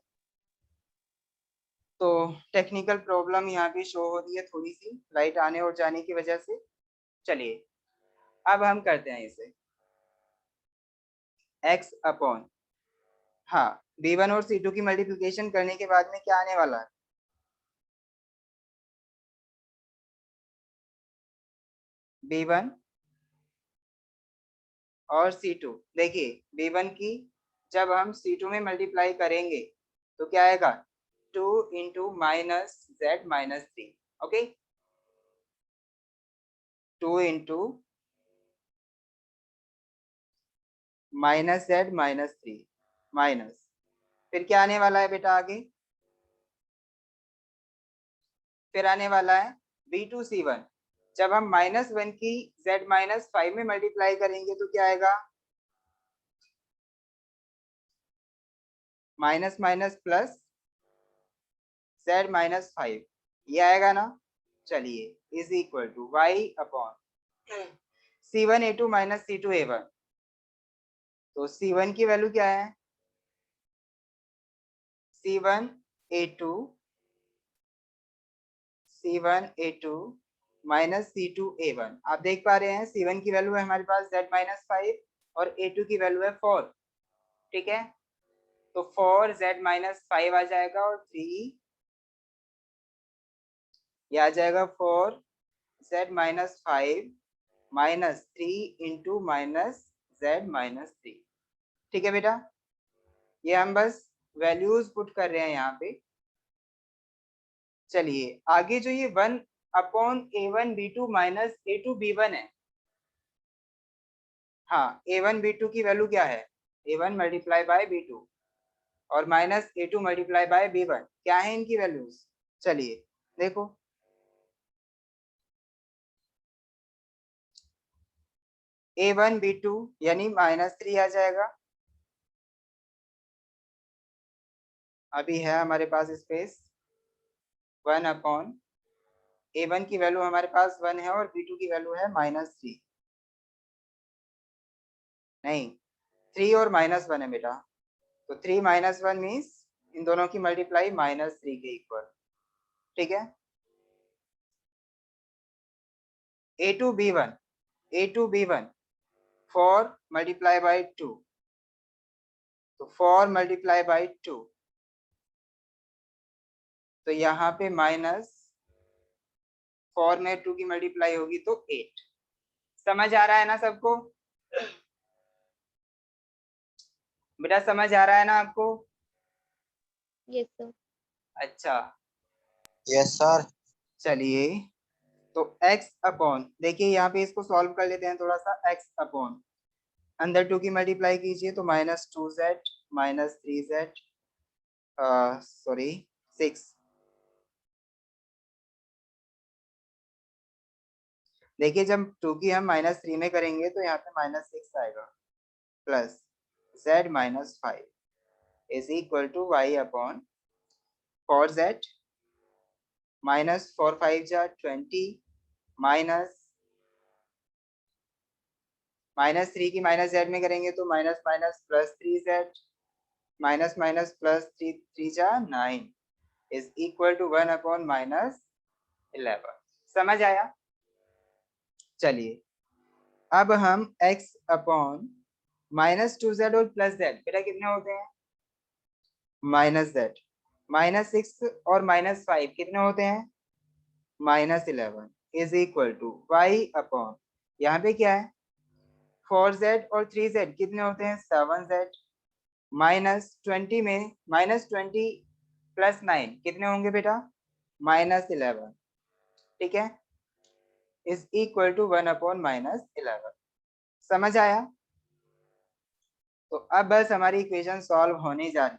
तो टेक्निकल प्रॉब्लम यहाँ पे शो हो रही है थोड़ी सी लाइट आने और जाने की वजह से। चलिए अब हम करते हैं इसे, x अपॉन, हाँ B1 और C2 की मल्टीप्लिकेशन करने के बाद में क्या आने वाला है, B1 और C2। देखिए B1 की जब हम C2 में मल्टीप्लाई करेंगे तो क्या आएगा, 2 into minus Z minus 3, okay, 2 into minus Z minus 3 minus, फिर क्या आने वाला है बेटा आगे, फिर आने वाला है B2 C1। जब हम -1 की Z माइनस 5 में मल्टीप्लाई करेंगे तो क्या आएगा, minus minus plus Z minus 5, ये आएगा ना। चलिए is equal to y upon C1 A2 minus C2 A1, तो C1 की वैल्यू क्या है? C1 A2 minus C2 A1। आप देख पा रहे हैं C1 की वैल्यू है हमारे पास Z माइनस 5 और A2 की वैल्यू है 4। ठीक है, तो 4Z माइनस 5 आ जाएगा और 3 ये आ जाएगा 4Z minus 5 minus 3 into minus Z minus 3। ठीक है बेटा, ये हम बस वैल्यूज पुट कर रहे हैं यहाँ पे। चलिए आगे जो ये 1/A1 B2 minus A2 B1 है, हाँ A1 B2 की वैल्यू क्या है? A1 मल्टीप्लाई बाय B2 और minus A2 multiply by B1, क्या है इनकी वैल्यूज? चलिए देखो, A1 B2 यानी -3 आ जाएगा, अभी है हमारे पास स्पेस। 1/A1 की वैल्यू हमारे पास 1 है और B2 की वैल्यू है -3, नहीं 3 और -1 है बेटा, तो 3 - 1 मीन्स इन दोनों की मल्टीप्लाई -3 के इक्वल। ठीक है, A2 B1 4 मल्टीप्लाई बाई 2, तो 4 मल्टीप्लाई बाई 2, तो यहाँ पे -4 में 2 की मल्टीप्लाई होगी तो 8। समझ आ रहा है ना सबको? बेटा समझ आ रहा है ना आपको? Yes sir. अच्छा यस सर। चलिए, तो x अपॉन, देखिए यहाँ पे इसको सॉल्व कर लेते हैं थोड़ा सा। x अपॉन अंदर 2 की मल्टीप्लाई कीजिए तो -2Z माइनस 3Z सॉरी 6। देखिए जब 2 की हम -3 में करेंगे तो यहाँ पे -6 आएगा, plus Z minus 5 is equal to y upon 4Z -4 5 जा 20 माइनस -3 की -Z में करेंगे तो minus minus plus 3Z minus minus plus 3 जा 9 इज इक्वल टू 1 अपॉन -11। समझ आया? चलिए अब हम x अपॉन -2Z और प्लस Z, बेटा कितने होते हैं? -Z -6 और -5 कितने होते हैं? -11 is equal to y upon, यहाँ पे क्या है? 4Z और 3Z कितने होते हैं? 7Z -20 में -20 प्लस 9 कितने होंगे बेटा? -11। ठीक है, इज इक्वल टू 1 अपॉन -11। समझ आया? तो अब बस हमारी इक्वेशन सॉल्व होने जा रही है।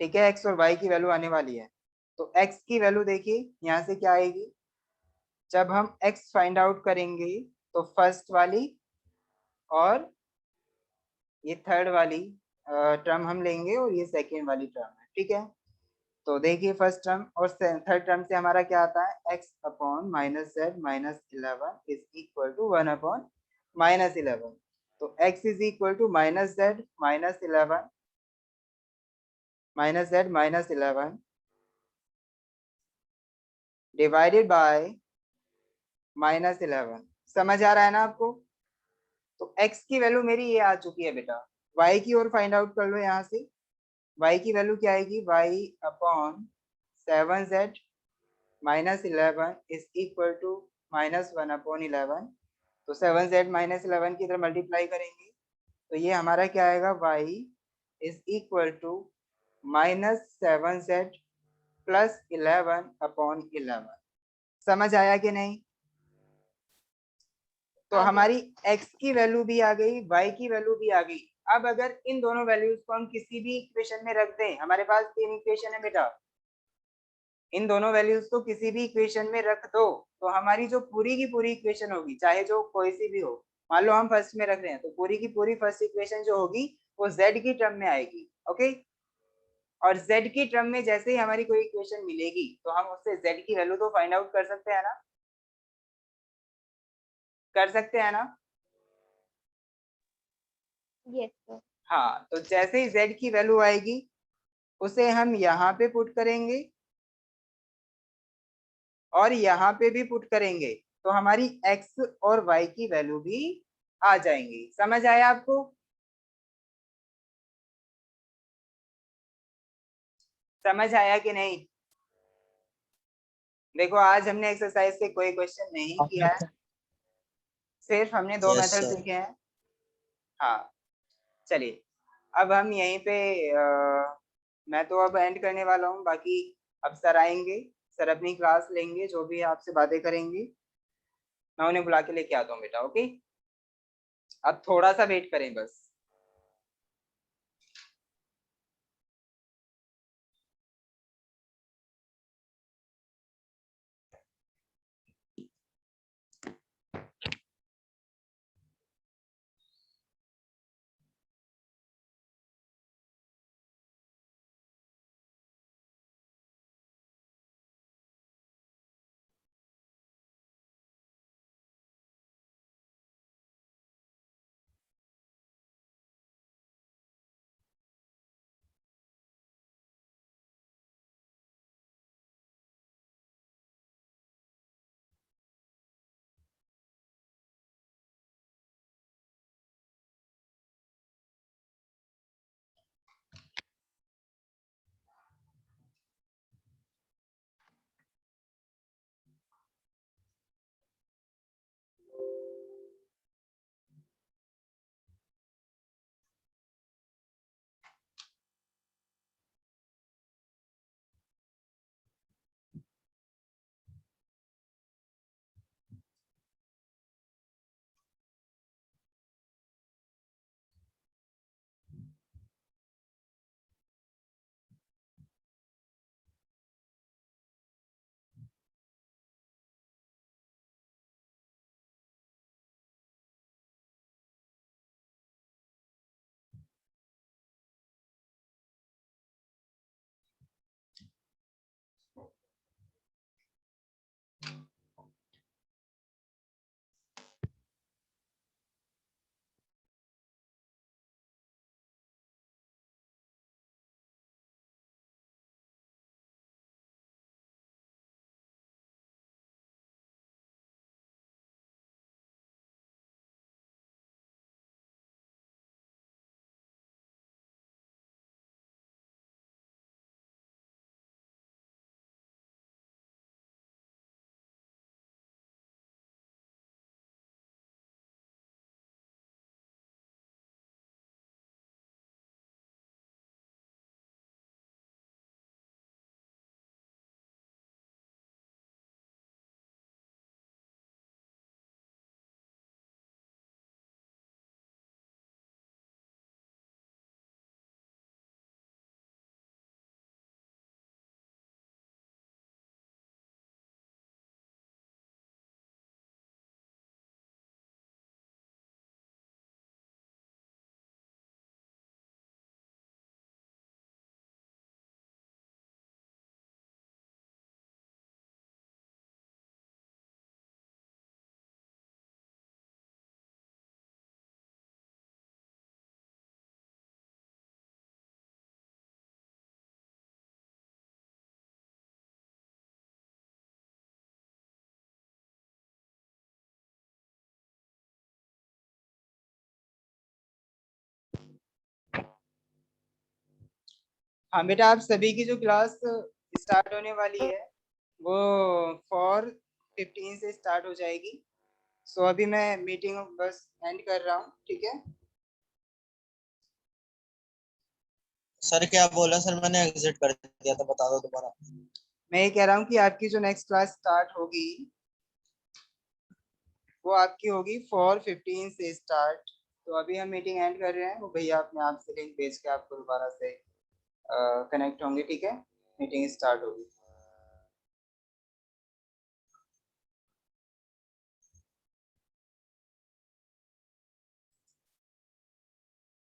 ठीक है, x और y की वैल्यू आने वाली है, तो x की वैल्यू देखिए यहाँ से क्या आएगी? जब हम x फाइंड आउट करेंगे तो फर्स्ट वाली और ये थर्ड वाली टर्म हम लेंगे और ये सेकेंड वाली टर्म है। ठीक है, तो देखिए फर्स्ट टर्म और थर्ड टर्म से हमारा क्या आता है? x upon -z minus 11 is equal to 1 upon -11। तो x is equal to -z minus 11 -z minus 11 divided by -11। समझ आ रहा है ना आपको? तो x की वैल्यू मेरी ये आ चुकी है बेटा, y की ओर फाइंड आउट कर लो। यहाँ से y की वैल्यू क्या आएगी? y upon 7z minus 11 is equal to -1 upon 11। तो 7z माइनस 11 की तरह मल्टीप्लाई करेंगे तो ये हमारा क्या आएगा? y is equal to -7z plus 11 upon 11। समझ आया कि नहीं? तो आ गया। हमारी x की वैल्यू भी आ गई, y की वैल्यू भी आ गई। अब अगर इन दोनों वैल्यूज को हम किसी भी इक्वेशन में रख दें, हमारे पास 3 इक्वेशन है बेटा, इन दोनों वैल्यूज को किसी भी इक्वेशन में रख दो तो हमारी जो पूरी की पूरी इक्वेशन होगी, चाहे जो कोई सी भी हो, मान लो हम फर्स्ट में रख रहे हैं, तो पूरी की पूरी फर्स्ट इक्वेशन जो होगी वो z की टर्म में आएगी। ओके, और z की टर्म में जैसे ही हमारी कोई इक्वेशन मिलेगी तो हम उससे z की वैल्यू तो फाइंड आउट कर सकते हैं ना। कर सकते हैं ना? Yes sir. हाँ, तो जैसे ही z की वैल्यू आएगी उसे हम यहाँ पे पुट करेंगे और यहाँ पे भी पुट करेंगे, तो हमारी x और y की वैल्यू भी आ जाएंगी। समझ आया आपको? समझ आया कि नहीं? देखो आज हमने एक्सरसाइज से कोई क्वेश्चन नहीं किया है, सिर्फ हमने दो यस मेथड सर। सीखे हैं। हाँ, चलिए अब हम यहीं पे मैं तो अब एंड करने वाला हूँ। बाकी अब सर आएंगे, सर अपनी क्लास लेंगे, जो भी आपसे बातें करेंगे मैं उन्हें बुला के लेके आता हूँ बेटा। ओके, अब थोड़ा सा वेट करें बस। हाँ बेटा, आप सभी की जो क्लास स्टार्ट होने वाली है वो 4:15 से स्टार्ट हो जाएगी। सो अभी मैं मीटिंग बस एंड कर रहा हूँ, ठीक है? सर क्या बोला सर, मैंने एग्जिट कर दिया था, बता दो दोबारा। मैं ये कह रहा हूँ कि आपकी जो नेक्स्ट क्लास स्टार्ट होगी वो आपकी होगी 4:15 से स्टार्ट। तो अभी हम मीटिंग एंड कर रहे हैं, वो भैया अपने आप से लिंक भेज के आपको दोबारा से कनेक्ट होंगे, ठीक है? मीटिंग स्टार्ट होगी।